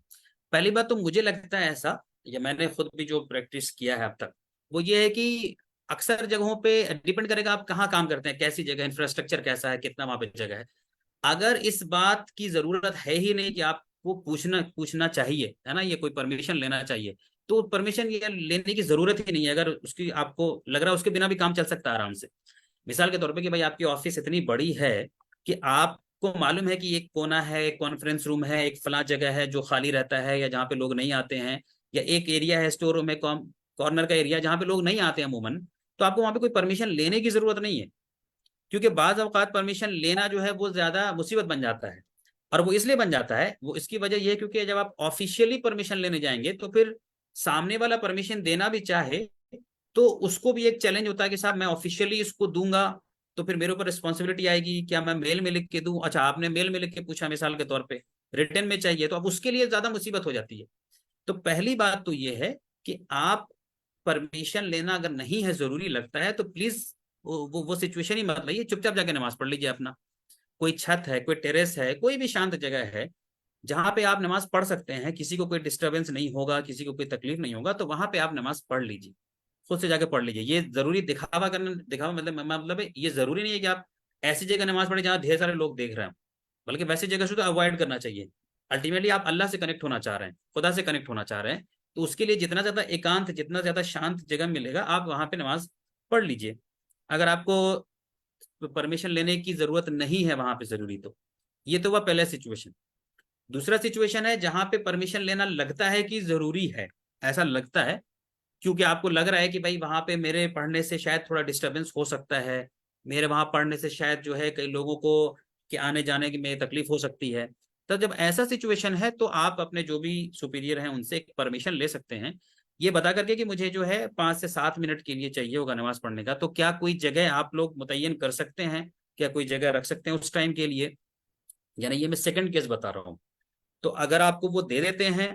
पहली बात तो मुझे लगता है ऐसा, या मैंने खुद भी जो प्रैक्टिस किया है अब तक, वो ये है कि अक्सर जगहों पे डिपेंड करेगा आप कहाँ काम करते हैं, कैसी जगह, इंफ्रास्ट्रक्चर कैसा है, कितना वहां पे जगह है। अगर इस बात की जरूरत है ही नहीं कि आपको पूछना पूछना चाहिए, है ना, ये कोई परमिशन लेना चाहिए, तो परमिशन ये लेने की जरूरत ही नहीं है। अगर उसकी आपको लग रहा है उसके बिना भी काम चल सकता है आराम से। मिसाल के तौर पे कि भाई आपकी ऑफिस इतनी बड़ी है कि आपको मालूम है कि एक कोना है, एक कॉन्फ्रेंस रूम है, एक फला जगह है जो खाली रहता है या जहाँ पे लोग नहीं आते हैं, या एक एरिया है, स्टोर रूम है, कॉर्नर का एरिया जहाँ पे लोग नहीं आते हैं अमूमन, तो आपको वहाँ पे कोई परमिशन लेने की जरूरत नहीं है। क्योंकि बाज अवकात परमिशन लेना जो है वो ज्यादा मुसीबत बन जाता है। और वो इसलिए बन जाता है, वो इसकी वजह ये है क्योंकि जब आप ऑफिशियली परमिशन लेने जाएंगे तो फिर सामने वाला परमिशन देना भी चाहे तो उसको भी एक चैलेंज होता है कि साहब मैं ऑफिशियली इसको दूंगा तो फिर मेरे ऊपर रिस्पॉन्सिबिलिटी आएगी, क्या मैं मेल में लिख के दूं, अच्छा आपने मेल में लिख के पूछा मिसाल के तौर पे, रिटर्न में चाहिए, तो अब उसके लिए ज्यादा मुसीबत हो जाती है। तो पहली बात तो ये है कि आप परमिशन लेना अगर नहीं है, जरूरी लगता है, तो प्लीज वो सिचुएशन ही मत लाइए, चुपचाप जाके नमाज पढ़ लीजिए अपना। कोई छत है, कोई टेरेस है, कोई भी शांत जगह है जहां पे आप नमाज पढ़ सकते हैं, किसी को कोई डिस्टरबेंस नहीं होगा, किसी को कोई तकलीफ नहीं होगा, तो वहां पे आप नमाज पढ़ लीजिए, खुद से जाके पढ़ लीजिए। ये जरूरी दिखावा करना, दिखावा मतलब है, ये जरूरी नहीं है कि आप ऐसी जगह नमाज पढ़े जहाँ ढेर सारे लोग देख रहे हैं, बल्कि वैसी जगह से तो अवॉइड करना चाहिए। अल्टीमेटली आप अल्लाह से कनेक्ट होना चाह रहे हैं, खुदा से कनेक्ट होना चाह रहे हैं, तो उसके लिए जितना ज्यादा एकांत, जितना ज्यादा शांत जगह मिलेगा आप वहां पे नमाज पढ़ लीजिए। अगर आपको परमिशन लेने की जरूरत नहीं है वहां पे जरूरी, तो ये तो हुआ पहला सिचुएशन। दूसरा सिचुएशन है जहां पे परमिशन लेना लगता है कि जरूरी है। ऐसा लगता है, क्योंकि आपको लग रहा है कि भाई वहां पे मेरे पढ़ने से शायद थोड़ा डिस्टरबेंस हो सकता है, मेरे वहां पढ़ने से शायद जो है कई लोगों को कि आने जाने की में तकलीफ हो सकती है। तो जब ऐसा सिचुएशन है तो आप अपने जो भी सुपीरियर हैं उनसे एक परमिशन ले सकते हैं, ये बता करके कि मुझे जो है 5 से 7 मिनट के लिए चाहिए होगा नमाज पढ़ने का, तो क्या कोई जगह आप लोग मुतय्यन कर सकते हैं, क्या कोई जगह रख सकते हैं उस टाइम के लिए। यानी ये मैं सेकंड केस बता रहा हूँ। तो अगर आपको वो दे देते हैं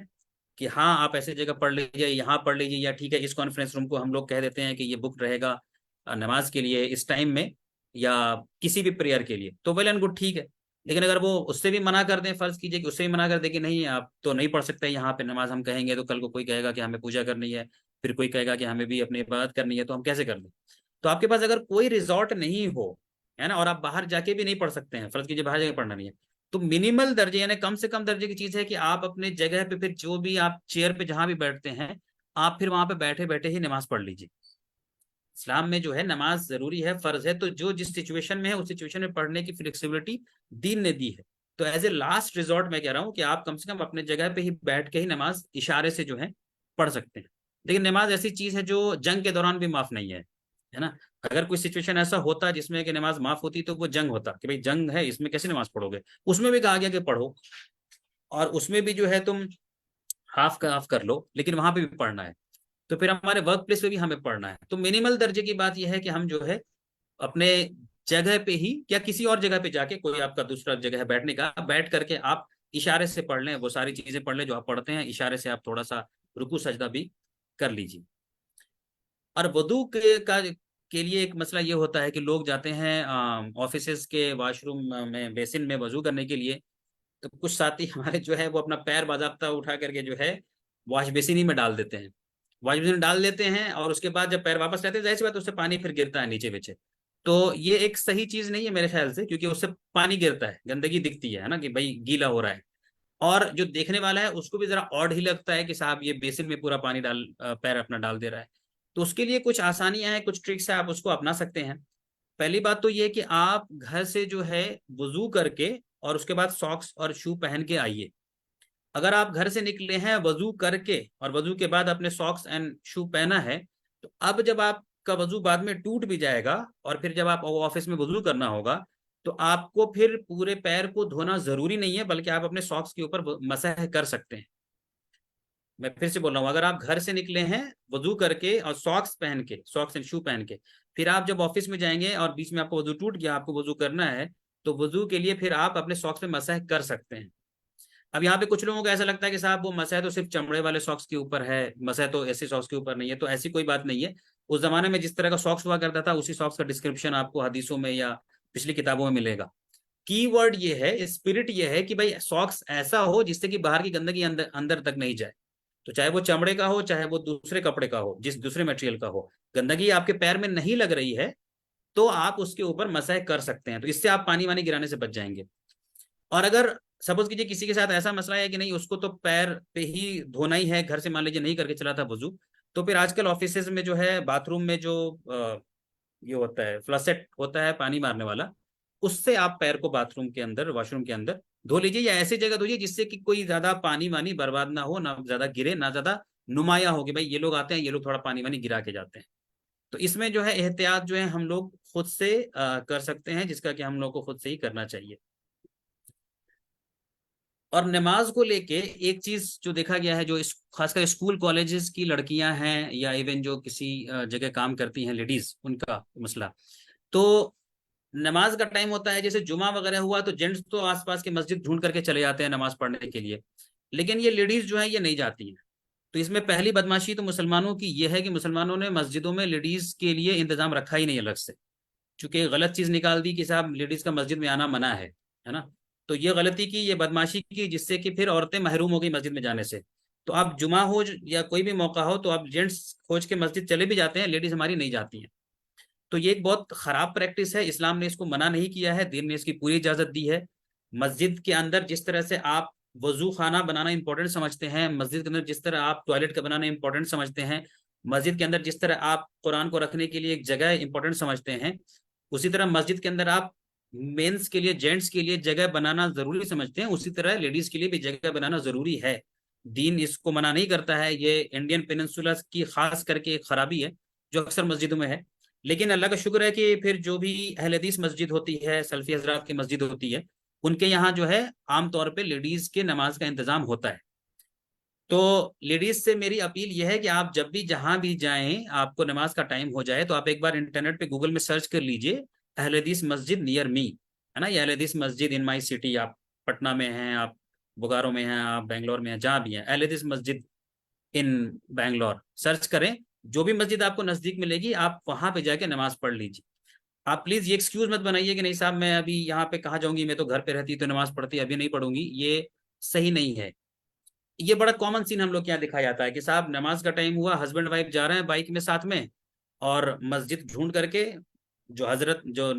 कि हाँ आप ऐसे जगह पढ़ लीजिए, यहाँ पढ़ लीजिए, या ठीक है इस कॉन्फ्रेंस रूम को हम लोग कह देते हैं कि ये बुक रहेगा नमाज के लिए इस टाइम में, या किसी भी प्रेयर के लिए, तो वेल एंड गुड, ठीक है। लेकिन अगर वो उससे भी मना कर दें, फर्ज कीजिए कि उससे भी मना कर दे कि नहीं आप तो नहीं पढ़ सकते यहाँ पे नमाज, हम कहेंगे तो कल को कोई कहेगा कि हमें पूजा करनी है, फिर कोई कहेगा कि हमें भी अपनी इबादत करनी है, तो हम कैसे कर लें। तो आपके पास अगर कोई रिजॉर्ट नहीं हो, है ना, और आप बाहर जाके भी नहीं पढ़ सकते हैं, फर्ज कीजिए बाहर जाके पढ़ना नहीं है, तो मिनिमल दर्जे यानी कम से कम दर्जे की चीज है कि आप अपने जगह पे फिर जो भी आप चेयर पे जहां भी बैठते हैं, आप फिर वहां पे बैठे बैठे ही नमाज पढ़ लीजिए। इस्लाम में जो है नमाज जरूरी है, फर्ज है, तो जो जिस सिचुएशन में है उस सिचुएशन में पढ़ने की फ्लेक्सिबिलिटी दीन ने दी है। तो एज ए लास्ट रिजॉर्ट मैं कह रहा हूँ कि आप कम से कम अपने जगह पे ही बैठ के ही नमाज इशारे से जो है पढ़ सकते हैं। लेकिन नमाज ऐसी चीज है जो जंग के दौरान भी माफ नहीं है ना। अगर कोई सिचुएशन ऐसा होता जिसमें कि नमाज माफ होती तो वो जंग होता कि भाई जंग है इसमें कैसे नमाज पढ़ोगे, उसमें भी कहा गया कि पढ़ो, और उसमें भी जो है तुम हाफ का हाफ कर लो, लेकिन वहां पे भी पढ़ना है। तो फिर हमारे वर्क प्लेस पे भी हमें पढ़ना है। तो मिनिमल दर्जे की बात यह है कि हम जो है अपने जगह पे ही या किसी और जगह पे जाके, कोई आपका दूसरा जगह है बैठने का, बैठ करके आप इशारे से पढ़ लें, वो सारी चीजें पढ़ लें जो आप पढ़ते हैं, इशारे से आप थोड़ा सा रुकू सजदा भी कर लीजिए। और वुदू के लिए एक मसला ये होता है कि लोग जाते हैं ऑफिसेज के वॉशरूम में बेसिन में वजू करने के लिए, तो कुछ साथी हमारे जो है वो अपना पैर बाजाप्ता उठा करके जो है वॉश बेसिन ही में डाल देते हैं, वॉश बेसिन में डाल देते हैं, और उसके बाद जब पैर वापस लेते हैं, जाहिर सी बात है, उससे पानी फिर गिरता है नीचे नीचे। तो ये एक सही चीज नहीं है मेरे ख्याल से, क्योंकि उससे पानी गिरता है, गंदगी दिखती है ना कि भाई गीला हो रहा है, और जो देखने वाला है उसको भी जरा ऑड ही लगता है कि साहब ये बेसिन में पूरा पानी डाल पैर अपना डाल दे रहा है। तो उसके लिए कुछ आसानियां हैं, कुछ ट्रिक्स है, आप उसको अपना सकते हैं। पहली बात तो ये कि आप घर से जो है वजू करके और उसके बाद सॉक्स और शू पहन के आइए। अगर आप घर से निकले हैं वजू करके और वजू के बाद अपने सॉक्स एंड शू पहना है, तो अब जब आपका वजू बाद में टूट भी जाएगा और फिर जब आप ऑफिस में वजू करना होगा, तो आपको फिर पूरे पैर को धोना जरूरी नहीं है, बल्कि आप अपने सॉक्स के ऊपर मसह कर सकते हैं। मैं फिर से बोल रहा हूँ, अगर आप घर से निकले हैं वजू करके और सॉक्स पहन के, सॉक्स एंड शू पहन के, फिर आप जब ऑफिस में जाएंगे और बीच में आपको वजू टूट गया, आपको वजू करना है, तो वजू के लिए फिर आप अपने सॉक्स पे मसह कर सकते हैं। अब यहाँ पे कुछ लोगों को ऐसा लगता है कि साहब वो मसह तो सिर्फ चमड़े वाले सॉक्स के ऊपर है, मसह तो ऐसे सॉक्स के ऊपर नहीं है, तो ऐसी कोई बात नहीं है। उस जमाने में जिस तरह का सॉक्स हुआ करता था उसी सॉक्स का डिस्क्रिप्शन आपको हदीसों में या पिछली किताबों में मिलेगा। की वर्ड ये है, स्पिरिट ये है कि भाई सॉक्स ऐसा हो जिससे कि बाहर की गंदगी अंदर अंदर तक नहीं जाए। तो चाहे वो चमड़े का हो, चाहे वो दूसरे कपड़े का हो, जिस दूसरे मटेरियल का हो, गंदगी आपके पैर में नहीं लग रही है, तो आप उसके ऊपर मसह कर सकते हैं, तो इससे आप पानी वानी गिराने से बच जाएंगे। और अगर सपोज कीजिए किसी के साथ ऐसा मसला है कि नहीं उसको तो पैर पे ही धोना ही है, घर से मान लीजिए नहीं करके चला था वजू, तो फिर आजकल ऑफिसेज में जो है बाथरूम में जो ये होता है फ्लसेट होता है पानी मारने वाला, उससे आप पैर को बाथरूम के अंदर वॉशरूम के अंदर धो लीजिए, या ऐसी जगह धोइए जिससे कि कोई ज्यादा पानी वानी बर्बाद ना हो, ना ज्यादा गिरे, ना ज्यादा नुमाया हो कि भाई ये लोग आते हैं, ये लोग थोड़ा पानी वानी गिरा के जाते हैं। तो इसमें जो है एहतियात जो है हम लोग खुद से कर सकते हैं, जिसका कि हम लोग को खुद से ही करना चाहिए। और नमाज को लेके एक चीज जो देखा गया है, जो खासकर स्कूल कॉलेजेस की लड़कियां हैं या इवन जो किसी जगह काम करती हैं लेडीज, उनका मसला, तो नमाज का टाइम होता है जैसे जुमा वगैरह हुआ तो जेंट्स तो आसपास की मस्जिद ढूंढ करके चले जाते हैं नमाज पढ़ने के लिए, लेकिन ये लेडीज जो है ये नहीं जाती हैं। तो इसमें पहली बदमाशी तो मुसलमानों की ये है कि मुसलमानों ने मस्जिदों में लेडीज के लिए इंतजाम रखा ही नहीं अलग से, चूंकि गलत चीज निकाल दी कि साहब लेडीज का मस्जिद में आना मना है ना। तो ये गलती की, ये बदमाशी की, जिससे कि फिर औरतें महरूम हो गई मस्जिद में जाने से। तो आप जुमा हो या कोई भी मौका हो तो आप जेंट्स खोज के मस्जिद चले भी जाते हैं, लेडीज हमारी नहीं जाती हैं। तो ये एक बहुत खराब प्रैक्टिस है, इस्लाम ने इसको मना नहीं किया है, दीन ने इसकी पूरी इजाजत दी है। मस्जिद के अंदर जिस तरह से आप वजू खाना बनाना इंपॉर्टेंट समझते हैं, मस्जिद के अंदर जिस तरह आप टॉयलेट का बनाना इंपॉर्टेंट समझते हैं, मस्जिद के अंदर जिस तरह आप कुरान को रखने के लिए एक जगह इंपॉर्टेंट समझते हैं, उसी तरह मस्जिद के अंदर आप मेंस के लिए, जेंट्स के लिए जगह बनाना जरूरी समझते हैं, उसी तरह लेडीज के लिए भी जगह बनाना जरूरी है। दीन इसको मना नहीं करता है, ये इंडियन पेनिनसुला की खास करके एक खराबी है जो अक्सर मस्जिदों में है। लेकिन अल्लाह का शुक्र है कि फिर जो भी अहले हदीस मस्जिद होती है, सल्फी हजरात की मस्जिद होती है, उनके यहाँ जो है आमतौर पे लेडीज के नमाज का इंतजाम होता है। तो लेडीज से मेरी अपील यह है कि आप जब भी जहां भी जाएं, आपको नमाज का टाइम हो जाए तो आप एक बार इंटरनेट पे गूगल में सर्च कर लीजिए अहले हदीस मस्जिद नियर मी, है ना, या अहले हदीस मस्जिद इन माई सिटी। आप पटना में हैं, आप बोकारो में हैं, आप बेंगलोर में हैं, जहां भी हैं, अहले हदीस मस्जिद इन बैंगलोर सर्च करें। जो भी मस्जिद आपको नजदीक मिलेगी आप वहां पे जाके नमाज पढ़ लीजिए। आप प्लीज ये एक्सक्यूज मत बनाइए कि नहीं साहब मैं अभी यहाँ पे कहाँ जाऊंगी, मैं तो घर पे रहती तो नमाज पढ़ती, अभी नहीं पढ़ूंगी। ये सही नहीं है। ये बड़ा कॉमन सीन हम लोग के यहाँ दिखाया जाता है कि साहब नमाज का टाइम हुआ, हस्बैंड वाइफ जा रहे हैं बाइक में साथ में, और मस्जिद ढूंढ करके जो हजरत जो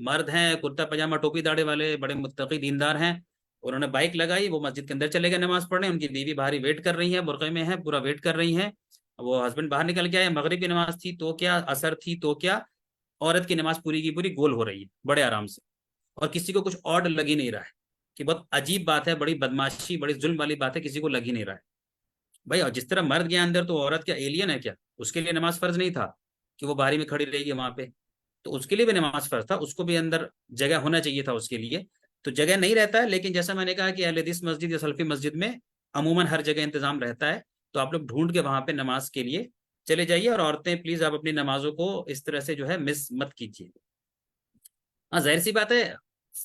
मर्द हैं कुर्ता पजामा टोपी दाढ़ी वाले बड़े मुत्तकी दीनदार हैं, उन्होंने बाइक लगाई, वो मस्जिद के अंदर चले गए नमाज पढ़ने। उनकी बीवी बाहर ही वेट कर रही है, बुरक़े में है, पूरा वेट कर रही है। वो हस्बैंड बाहर निकल के आए, मगरिब की नमाज थी तो क्या, असर थी तो क्या, औरत की नमाज पूरी की पूरी गोल हो रही है बड़े आराम से, और किसी को कुछ ऑड लग ही नहीं रहा है। कि बहुत अजीब बात है, बड़ी बदमाशी, बड़ी जुल्म वाली बात है, किसी को लग ही नहीं रहा है। भाई और जिस तरह मर्द गया अंदर तो औरत क्या एलियन है क्या? उसके लिए नमाज फर्ज नहीं था कि वो बाहरी में खड़ी रहेगी वहां पे? तो उसके लिए भी नमाज फर्ज था, उसको भी अंदर जगह होना चाहिए था उसके लिए। तो जगह नहीं रहता है, लेकिन जैसा मैंने कहा कि अहले हदीस मस्जिद या सल्फी मस्जिद में अमूमन हर जगह इंतजाम रहता है। तो आप लोग ढूंढ के वहां पे नमाज के लिए चले जाइए। और औरतें प्लीज आप अपनी नमाजों को इस तरह से जो है मिस मत कीजिए। हाँ जाहिर सी बात है,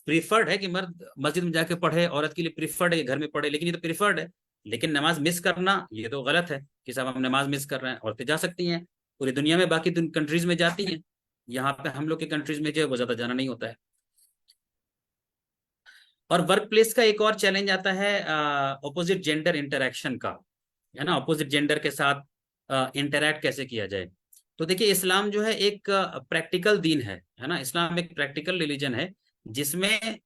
प्रीफर्ड है कि मर्द मस्जिद में जाके पढ़े, औरत के लिए प्रीफर्ड है कि घर में पढ़े, लेकिन ये तो प्रीफर्ड है। लेकिन नमाज मिस करना ये तो गलत है कि साहब हम नमाज मिस कर रहे हैं। औरतें जा सकती हैं पूरी दुनिया में, बाकी कंट्रीज में जाती हैं, यहाँ पे हम लोग के कंट्रीज में जो है वो ज्यादा जाना नहीं होता है। और वर्क प्लेस का एक और चैलेंज आता है ऑपोजिट जेंडर इंटरेक्शन का, है ना, ऑपोजिट जेंडर के साथ इंटरैक्ट कैसे किया जाए। तो देखिए इस्लाम जो है एक प्रैक्टिकल दीन है ना, इस्लाम एक प्रैक्टिकल रिलीजन है जिसमें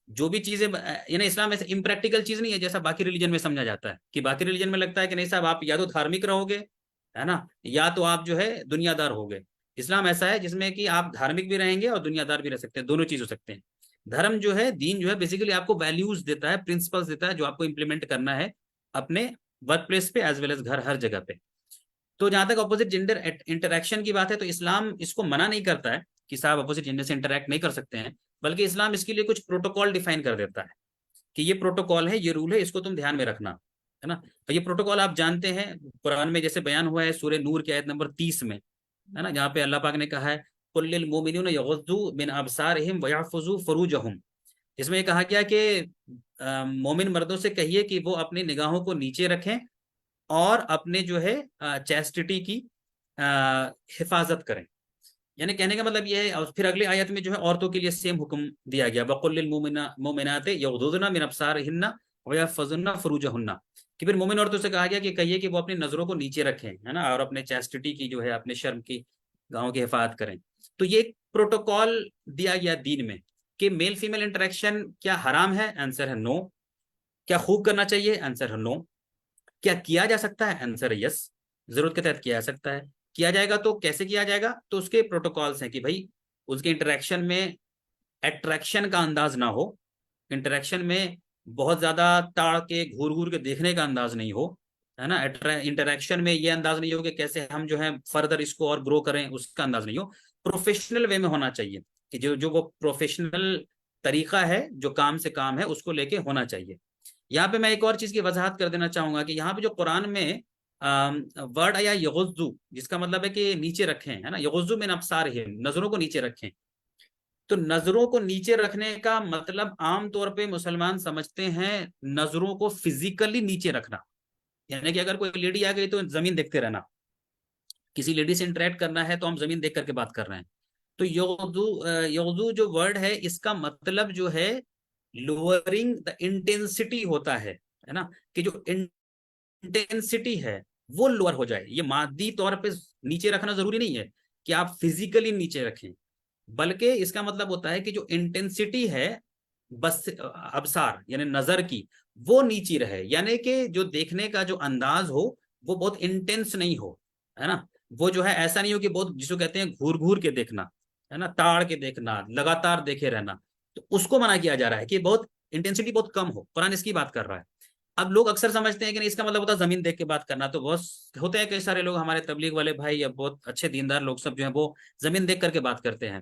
जो भी चीजें यानी इस्लाम ऐसे इम्प्रैक्टिकल चीज नहीं है जैसा बाकी रिलीजन में समझा जाता है। कि बाकी रिलीजन में लगता है कि नहीं साहब आप या तो धार्मिक रहोगे, है ना, या तो आप जो है दुनियादार होगे। इस्लाम ऐसा है जिसमें कि आप धार्मिक भी रहेंगे और दुनियादार भी रह सकते हैं, दोनों चीज हो सकते हैं। धर्म जो है, दीन जो है, बेसिकली आपको वैल्यूज देता है, प्रिंसिपल्स देता है जो आपको इंप्लीमेंट करना है अपने वर्क प्लेस पे एज वेल एज घर, हर जगह पे। तो जहां तक अपोजिट जेंडर इंटरेक्शन की बात है तो इस्लाम इसको मना नहीं करता है कि साहब अपोजिट जेंडर से इंटरेक्ट नहीं कर सकते हैं, बल्कि इस्लाम इसके लिए कुछ प्रोटोकॉल डिफाइन कर देता है कि ये प्रोटोकॉल है, ये रूल है, इसको तुम ध्यान में रखना, है ना। तो ये प्रोटोकॉल आप जानते हैं, कुरान में जैसे बयान हुआ है सूरह नूर की आयत नंबर 30 में, है ना, जहाँ पे अल्लाह पाक ने कहा है कुल लिल मोमिनीन यगुद्दू मिन अबसारिहिम व यहफुजू फुरूजहुम। इसमें ये कहा गया कि मोमिन मर्दों से कहिए कि वो अपनी निगाहों को नीचे रखें और अपने जो है चैस्टिटी की हिफाजत करें। यानी कहने का मतलब ये है। और फिर अगली आयत में जो है औरतों के लिए सेम हुक्म दिया गया, बकुल लिल मोमिनात यगुद्दुना मिन अबसारिहिन्ना व यहफजुन्ना फुरूजहुन्ना। कि फिर मोमिन औरतों से कहा गया कि कहिए कि वो अपनी नजरों को नीचे रखें, है ना, और अपने चैस्टिटी की जो है अपने शर्म की गाहों की हिफाजत करें। तो ये एक प्रोटोकॉल दिया गया दीन में कि मेल फीमेल इंटरेक्शन क्या हराम है, आंसर है नो। क्या खूब करना चाहिए, आंसर है नो। क्या किया जा सकता है, आंसर है यस, जरूरत के तहत किया जा सकता है। किया जाएगा तो कैसे किया जाएगा, तो उसके प्रोटोकॉल्स हैं कि भाई उसके इंटरेक्शन में अट्रैक्शन का अंदाज ना हो, इंटरेक्शन में बहुत ज्यादा ताड़ के घूर घूर के देखने का अंदाज नहीं हो, है ना, इंटरेक्शन में ये अंदाज नहीं हो कि कैसे हम जो है फर्दर इसको और ग्रो करें, उसका अंदाज नहीं हो। प्रोफेशनल वे में होना चाहिए कि जो जो वो प्रोफेशनल तरीका है, जो काम से काम है, उसको लेके होना चाहिए। यहाँ पे मैं एक और चीज की वजाहत कर देना चाहूंगा कि यहाँ पे जो कुरान में वर्ड आया यगुज्जू, जिसका मतलब है कि नीचे रखें, है ना, यगुज्जू मिन अबसारिहिम, नजरों को नीचे रखें। तो नजरों को नीचे रखने का मतलब आमतौर पे मुसलमान समझते हैं नजरों को फिजिकली नीचे रखना। यानी कि अगर कोई लेडी आ गई तो जमीन देखते रहना, किसी लेडी से इंटरेक्ट करना है तो हम जमीन देख करके बात कर रहे हैं। तो यगदू जो वर्ड है इसका मतलब जो है लोअरिंग द इंटेंसिटी होता है ना, कि जो इंटेंसिटी है वो लोअर हो जाए। ये मादी तौर पे नीचे रखना जरूरी नहीं है कि आप फिजिकली नीचे रखें, बल्कि इसका मतलब होता है कि जो इंटेंसिटी है बस अबसार यानी नजर की, वो नीची रहे। यानी कि जो देखने का जो अंदाज हो वो बहुत इंटेंस नहीं हो, है ना। वो जो है ऐसा नहीं हो कि बहुत, जिसको कहते हैं घूर घूर के देखना, है ना, ताड़ के देखना, लगातार देखे रहना। तो उसको मना किया जा रहा है कि बहुत इंटेंसिटी बहुत कम हो, कुरान इसकी बात कर रहा है। अब लोग अक्सर समझते हैं कि नहीं, इसका मतलब होता है जमीन देख के बात करना। तो बहुत होते हैं कई सारे लोग, हमारे तबलीग वाले भाई या बहुत अच्छे दीनदार लोग सब जो है वो जमीन देख करके बात करते हैं।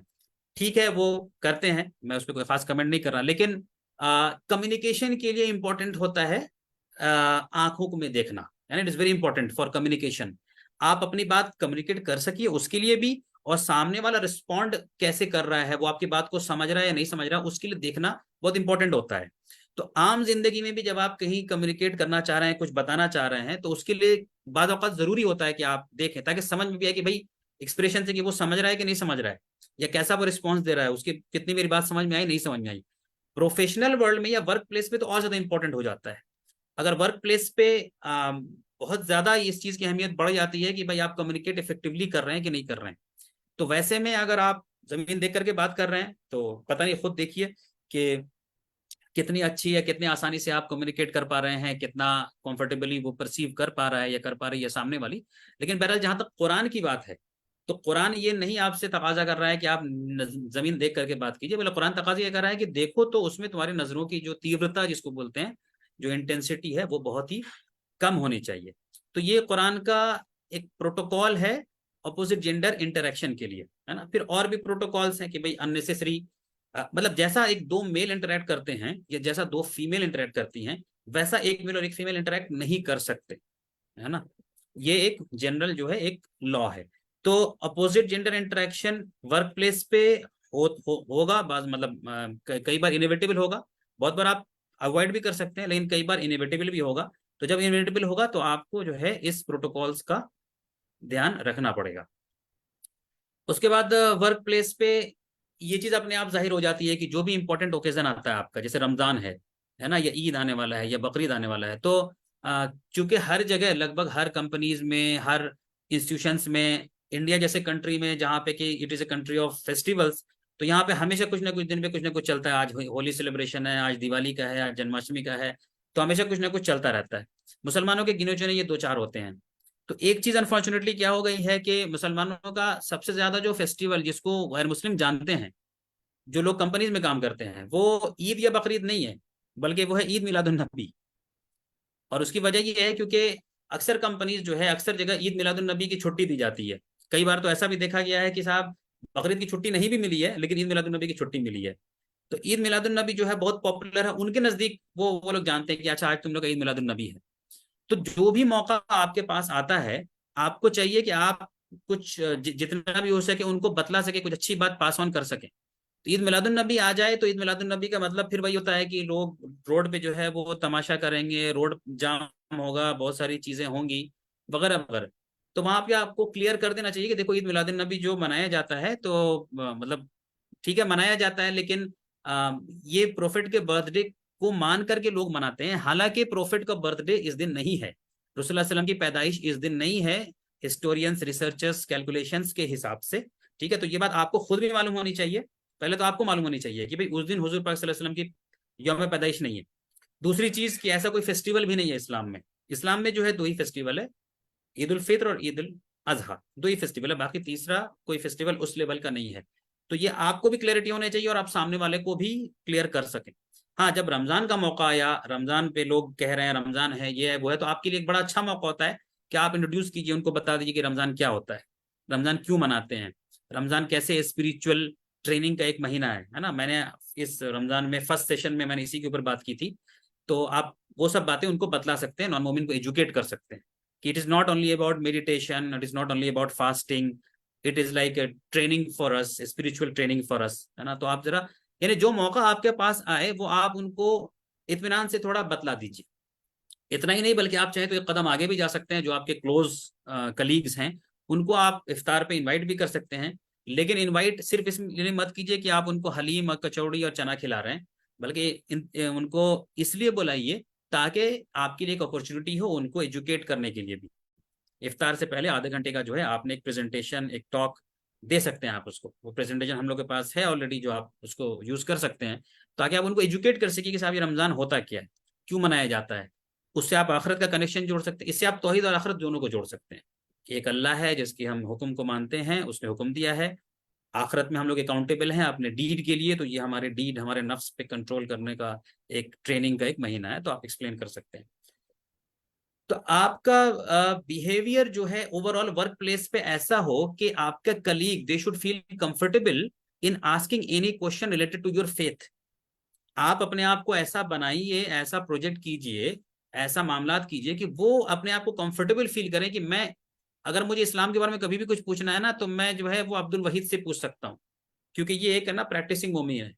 ठीक है, वो करते हैं, मैं उस पर कोई खास कमेंट नहीं कर रहा, लेकिन कम्युनिकेशन के लिए इंपॉर्टेंट होता है आंखों में देखना, यानी it is very important for communication. आप अपनी बात कम्युनिकेट कर सकिए उसके लिए भी, और सामने वाला रिस्पॉन्ड कैसे कर रहा है, वो आपकी बात को समझ रहा है या नहीं समझ रहा, उसके लिए देखना बहुत इंपॉर्टेंट होता है। तो आम जिंदगी में भी जब आप कहीं कम्युनिकेट करना चाह रहे हैं, कुछ बताना चाह रहे हैं, तो उसके लिए बाद औक़ात जरूरी होता है कि आप देखें, ताकि समझ में भी आए कि भाई एक्सप्रेशन से कि वो समझ रहा है कि नहीं समझ रहा है, या कैसा वो रिस्पॉन्स दे रहा है, उसकी कितनी मेरी बात समझ में आई नहीं समझ में आई। प्रोफेशनल वर्ल्ड में या वर्क प्लेस पे तो और ज्यादा इंपॉर्टेंट हो जाता है। अगर वर्क प्लेस पे बहुत ज्यादा इस चीज की अहमियत बढ़ जाती है कि भाई आप कम्युनिकेट इफेक्टिवली कर रहे हैं कि नहीं कर रहे हैं। तो वैसे में अगर आप जमीन देख करके बात कर रहे हैं तो पता नहीं, खुद देखिए कि कितनी अच्छी या कितनी आसानी से आप कम्युनिकेट कर पा रहे हैं, कितना कंफर्टेबली वो परसीव कर पा रहा है या कर पा रही है सामने वाली। लेकिन बहरहाल जहां तक कुरान की बात है, तो कुरान ये नहीं आपसे तकाजा कर रहा है कि आप जमीन देख करके बात कीजिए, बल्कि कुरान तकाजा ये कर रहा है कि देखो तो उसमें तुम्हारी नजरों की जो तीव्रता जिसको बोलते हैं, जो इंटेंसिटी है, वो बहुत ही कम होनी चाहिए। तो ये कुरान का एक प्रोटोकॉल है अपोजिट जेंडर इंटरेक्शन के लिए, है ना। फिर और भी प्रोटोकॉल्स हैं कि भाई अननेसेसरी, मतलब जैसा एक दो मेल इंटरेक्ट करते हैं या जैसा दो फीमेल इंटरेक्ट करती हैं, वैसा एक मेल और एक फीमेल इंटरेक्ट नहीं कर सकते, है ना। ये एक जनरल जो है एक लॉ है। तो opposite gender interaction work place पे होगा बाज, मतलब कई बार इनएविटेबल होगा, बहुत बार आप अवॉइड भी कर सकते हैं, लेकिन कई बार इनएविटेबल भी होगा। तो जब इनएविटेबल होगा तो आपको जो है इस प्रोटोकॉल्स का ध्यान रखना पड़ेगा। उसके बाद वर्क प्लेस पे ये चीज अपने आप जाहिर हो जाती है कि जो भी इंपॉर्टेंट ओकेजन आता है आपका, जैसे रमजान है ना, या ईद आने वाला है या बकरीद आने वाला है, तो चूंकि हर जगह लगभग हर कंपनीज में, हर इंस्टीट्यूशंस में, इंडिया जैसे कंट्री में जहाँ पे कि it is a country of festivals, तो यहाँ पे हमेशा कुछ ना कुछ दिन पे कुछ ना कुछ चलता है। आज होली सेलिब्रेशन है, आज दिवाली का है, आज जन्माष्टमी का है, तो हमेशा कुछ ना कुछ चलता रहता है। मुसलमानों के गिने चुने ये दो चार होते हैं। तो एक चीज अनफॉर्चुनेटली क्या हो गई है कि मुसलमानों का सबसे ज्यादा जो फेस्टिवल जिसको गैर मुस्लिम जानते हैं, जो लोग कंपनीज में काम करते हैं, वो ईद या बकरीद नहीं है, बल्कि वो है ईद मिलादुन नबी। और उसकी वजह ये है क्योंकि अक्सर कंपनीज जो है, अक्सर जगह ईद मिलादुन नबी की छुट्टी दी जाती है। कई बार तो ऐसा भी देखा गया है कि साहब बकरीद की छुट्टी नहीं भी मिली है, लेकिन ईद मिलादुन नबी की छुट्टी मिली है। तो ईद मिलादुन नबी जो है बहुत पॉपुलर है उनके नजदीक, वो लोग जानते हैं कि अच्छा आज तुम लोग का ईद मिलादुन नबी है। तो जो भी मौका आपके पास आता है, आपको चाहिए कि आप कुछ जितना भी हो सके उनको बतला सके, कुछ अच्छी बात पास ऑन कर सके। तो ईद मिलादुन नबी आ जाए तो ईद मिलादुन नबी का मतलब फिर वही होता है कि लोग रोड पे जो है वो तमाशा करेंगे, रोड जाम होगा, बहुत सारी चीजें होंगी वगैरह वगैरह। तो वहां पे आपको क्लियर कर देना चाहिए कि देखो ईद मिलादुन नबी जो मनाया जाता है, तो मतलब ठीक है मनाया जाता है, लेकिन ये प्रोफेट के बर्थडे को मान करके लोग मनाते हैं, हालांकि प्रोफेट का बर्थडे इस दिन नहीं है, रसूलुल्लाह सल्लल्लाहु अलैहि वसल्लम की पैदाइश इस दिन नहीं है, हिस्टोरियंस रिसर्चर्स कैलकुलेशंस के हिसाब से। ठीक है, तो ये बात आपको खुद भी मालूम होनी चाहिए। पहले तो आपको मालूम होनी चाहिए कि भाई उस दिन हुजूर पाक सल्लल्लाहु अलैहि वसल्लम की यौम पैदाइश नहीं है। दूसरी चीज कि ऐसा कोई फेस्टिवल भी नहीं है इस्लाम में। इस्लाम में जो है दो ही फेस्टिवल है, ईद उल फित्र और ईद उल अजहा, दो ही फेस्टिवल है, बाकी तीसरा कोई फेस्टिवल उस लेवल का नहीं है। तो ये आपको भी क्लैरिटी होनी चाहिए और आप सामने वाले को भी क्लियर कर सकें। हाँ, जब रमजान का मौका आया, रमजान पे लोग कह रहे हैं रमजान है ये है वो है, तो आपके लिए एक बड़ा अच्छा मौका होता है कि आप इंट्रोड्यूस कीजिए, उनको बता दीजिए कि रमजान क्या होता है, रमजान क्यों मनाते हैं, रमजान कैसे स्पिरिचुअल ट्रेनिंग का एक महीना है ना। मैंने इस रमजान में फर्स्ट सेशन में मैंने इसी के ऊपर बात की थी। तो आप वो सब बातें उनको बतला सकते हैं, नॉन मोमिन को एजुकेट कर सकते हैं कि it is not only about meditation, it is not only about fasting, it is like a training for us, spiritual training for us, है ना। तो आप जरा, यानी जो मौका आपके पास आए वो आप उनको इत्मीनान से थोड़ा बतला दीजिए। इतना ही नहीं, बल्कि आप चाहे तो एक कदम आगे भी जा सकते हैं, जो आपके क्लोज कलीग्स हैं उनको आप इफ्तार पे इनवाइट भी कर सकते हैं। लेकिन इनवाइट सिर्फ इसलिए मत कीजिए कि आप उनको हलीम कचौड़ी और चना खिला रहे हैं, बल्कि उनको इसलिए बुलाइए ताकि आपके लिए एक अपॉर्चुनिटी हो उनको एजुकेट करने के लिए भी। इफ्तार से पहले आधे घंटे का जो है आपने एक प्रेजेंटेशन, एक टॉक दे सकते हैं आप उसको, वो प्रेजेंटेशन हम लोग के पास है ऑलरेडी, जो आप उसको यूज कर सकते हैं, ताकि आप उनको एजुकेट कर सके कि साहब ये रमजान होता क्या है, क्यों मनाया जाता है। उससे आप आखिरत का कनेक्शन जोड़ सकते हैं, इससे आप तौहीद और आखिरत दोनों को जोड़ सकते हैं। एक अल्लाह है जिसके हम हुक्म को मानते हैं, उसने हुक्म दिया है, आखिरत में हम लोग अकाउंटेबल हैं अपने डीड के लिए, तो ये हमारे डीड, हमारे नफ्स पे कंट्रोल करने का एक ट्रेनिंग का एक महीना है, तो आप एक्सप्लेन कर सकते हैं। तो आपका बिहेवियर जो है ओवरऑल वर्क प्लेस पे ऐसा हो कि आपका colleague they should feel comfortable in asking any question related to your faith. आप अपने आप को ऐसा बनाइए, ऐसा प्रोजेक्ट कीजिए, ऐसा मामलात कीजिए कि वो अपने आप को कंफर्टेबल फील करें कि मैं, अगर मुझे इस्लाम के बारे में कभी भी कुछ पूछना है ना, तो मैं जो है वो अब्दुल वहीद से पूछ सकता हूँ, क्योंकि ये एक है ना प्रैक्टिसिंग मोमी है।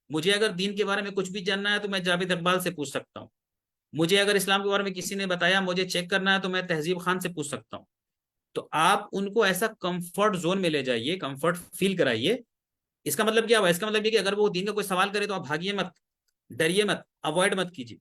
मुझे अगर दीन के बारे में कुछ भी जानना है तो मैं जावेद इकबाल से पूछ सकता हूँ। मुझे अगर इस्लाम के बारे में किसी ने बताया, मुझे चेक करना है, तो मैं तहजीब खान से पूछ सकता हूँ। तो आप उनको ऐसा कंफर्ट जोन में ले जाइए, कंफर्ट फील कराइए। इसका मतलब क्या हुआ? इसका मतलब ये कि अगर वो दीन का कोई सवाल करे तो आप भागिए मत, डरिए मत, अवॉइड मत कीजिए।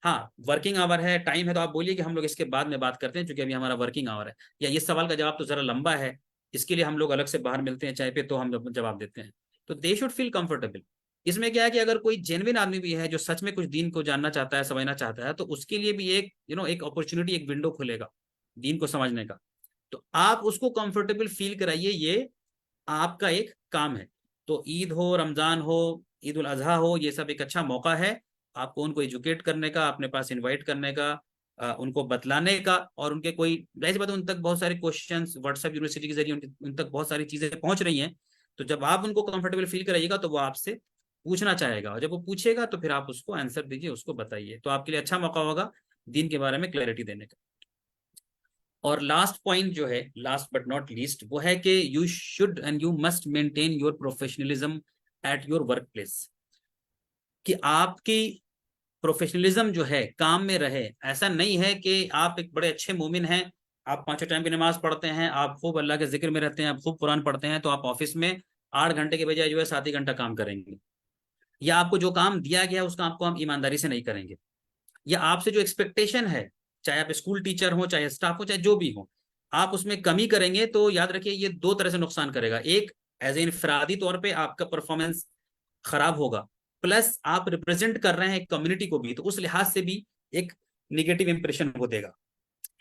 हाँ, वर्किंग आवर है, टाइम है, तो आप बोलिए कि हम लोग इसके बाद में बात करते हैं क्योंकि अभी हमारा वर्किंग आवर है, या ये सवाल का जवाब तो जरा लंबा है, इसके लिए हम लोग अलग से बाहर मिलते हैं चाय पे, तो हम जवाब देते हैं। तो दे शुड फील कंफर्टेबल। इसमें क्या है कि अगर कोई जेन्युइन आदमी भी है जो सच में कुछ दीन को जानना चाहता है, समझना चाहता है, तो उसके लिए भी एक एक अपॉर्चुनिटी, एक विंडो खुलेगा दीन को समझने का। तो आप उसको कंफर्टेबल फील कराइए, ये आपका एक काम है। तो ईद हो, रमजान हो, ईद उल अजहा हो, ये सब एक अच्छा मौका है आपको उनको एजुकेट करने का, अपने पास इनवाइट करने का, उनको बतलाने का, और उनके कोई जाहिर बात है उन तक बहुत सारे क्वेश्चंस व्हाट्सएप यूनिवर्सिटी के जरिए उन तक बहुत सारी चीजें पहुंच रही हैं। तो जब आप उनको कंफर्टेबल फील कराइएगा तो वो आपसे पूछना चाहेगा, और जब वो पूछेगा तो फिर आप उसको आंसर दीजिए, उसको बताइए, तो आपके लिए अच्छा मौका होगा दीन के बारे में क्लैरिटी देने का। और लास्ट पॉइंट जो है, लास्ट बट नॉट लीस्ट, वो है कि you should and you must maintain your professionalism at your work place. कि आपकी प्रोफेशनलिज्म जो है काम में रहे। ऐसा नहीं है कि आप एक बड़े अच्छे मोमिन हैं, आप पांचों टाइम की नमाज पढ़ते हैं, आप खूब अल्लाह के जिक्र में रहते हैं, आप खूब कुरान पढ़ते हैं, तो आप ऑफिस में 8 घंटे के बजाय जो है 7 ही घंटा काम करेंगे। या आपको जो काम दिया गया है उसका आपको हम ईमानदारी से नहीं करेंगे। या आपसे जो एक्सपेक्टेशन है, चाहे आप स्कूल टीचर हो, चाहे स्टाफ हो, चाहे जो भी हो, आप उसमें कमी करेंगे, तो याद रखिए ये दो तरह से नुकसान करेगा। एक, एज ए इनफरादी तौर पे आपका परफॉर्मेंस खराब होगा, प्लस आप रिप्रेजेंट कर रहे हैं एक कम्युनिटी को भी, तो उस लिहाज से भी एक निगेटिव इंप्रेशन वो देगा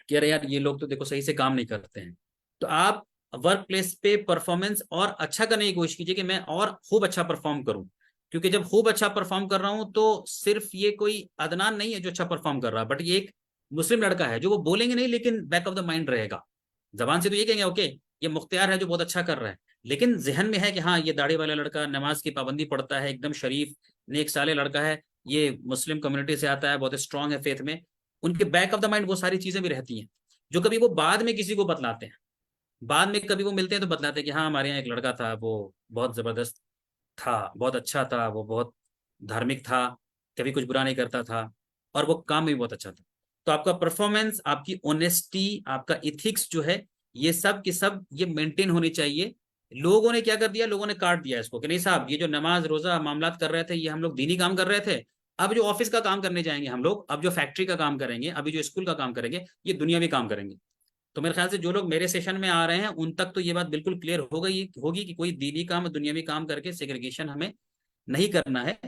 कि अरे यार ये लोग तो देखो सही से काम नहीं करते हैं। तो आप वर्क प्लेस पे परफॉर्मेंस और अच्छा करने की कोशिश कीजिए कि मैं और खूब अच्छा परफॉर्म करूं। क्योंकि जब खूब अच्छा परफॉर्म कर रहा हूं तो सिर्फ ये कोई अदनान नहीं है जो अच्छा परफॉर्म कर रहा है, बट ये एक मुस्लिम लड़का है जो वो बोलेंगे नहीं लेकिन बैक ऑफ द माइंड रहेगा। जबान से तो ये कहेंगे ओके ये मुख्तियार है जो बहुत अच्छा कर रहा है, लेकिन जहन में है कि हाँ ये दाढ़ी वाला लड़का नमाज की पाबंदी पढ़ता है, एकदम शरीफ नेक साले लड़का है, ये मुस्लिम कम्युनिटी से आता है, बहुत स्ट्रांग है फेथ में। उनके बैक ऑफ द माइंड वो सारी चीजें भी रहती हैं, जो कभी वो बाद में किसी को बतलाते हैं। बाद में कभी वो मिलते हैं तो बतलाते हैं कि हाँ हमारे यहाँ एक लड़का था, वो बहुत जबरदस्त था, बहुत अच्छा था, वो बहुत धार्मिक था, कभी कुछ बुरा नहीं करता था, और वो काम में भी बहुत अच्छा था। तो आपका परफॉर्मेंस, आपकी ऑनेस्टी, आपका इथिक्स जो है, ये सब के सब ये मेंटेन होनी चाहिए। लोगों ने क्या कर दिया, लोगों ने काट दिया इसको कि नहीं साहब ये जो नमाज रोजा मामलात कर रहे थे ये हम लोग दीनी काम कर रहे थे, अब जो ऑफिस का काम करने जाएंगे हम लोग, अब जो फैक्ट्री का काम करेंगे, अभी जो स्कूल का काम करेंगे, ये दुनियावी काम करेंगे। तो मेरे ख्याल से जो लोग मेरे सेशन में आ रहे हैं उन तक तो ये बात बिल्कुल क्लियर हो गई होगी कि कोई दीनी काम और दुनियावी काम करके सेग्रीगेशन हमें नहीं करना है।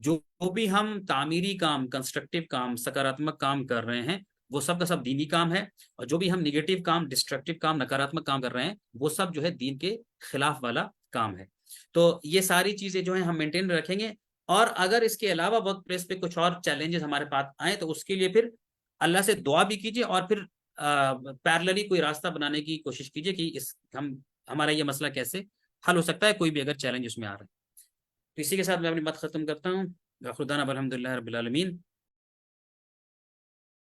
जो भी हम तामीरी काम, कंस्ट्रक्टिव काम, सकारात्मक काम कर रहे हैं, वो सब का सब दीनी काम है। और जो भी हम निगेटिव काम, डिस्ट्रक्टिव काम, नकारात्मक काम कर रहे हैं, वो सब जो है दीन के खिलाफ वाला काम है। तो ये सारी चीजें जो है हम मेंटेन रखेंगे। और अगर इसके अलावा वर्क प्लेस पे कुछ और चैलेंजेस हमारे पास आए तो उसके लिए फिर अल्लाह से दुआ भी कीजिए, और फिर पैरेलली कोई रास्ता बनाने की कोशिश कीजिए कि इस हम हमारा ये मसला कैसे हल हो सकता है, कोई भी अगर चैलेंज उसमें आ रहा है। तो इसी के साथ मैं अपनी बात खत्म करता हूँ। खुदाना अल्हम्दुलिल्लाह रब्बिल आलमीन।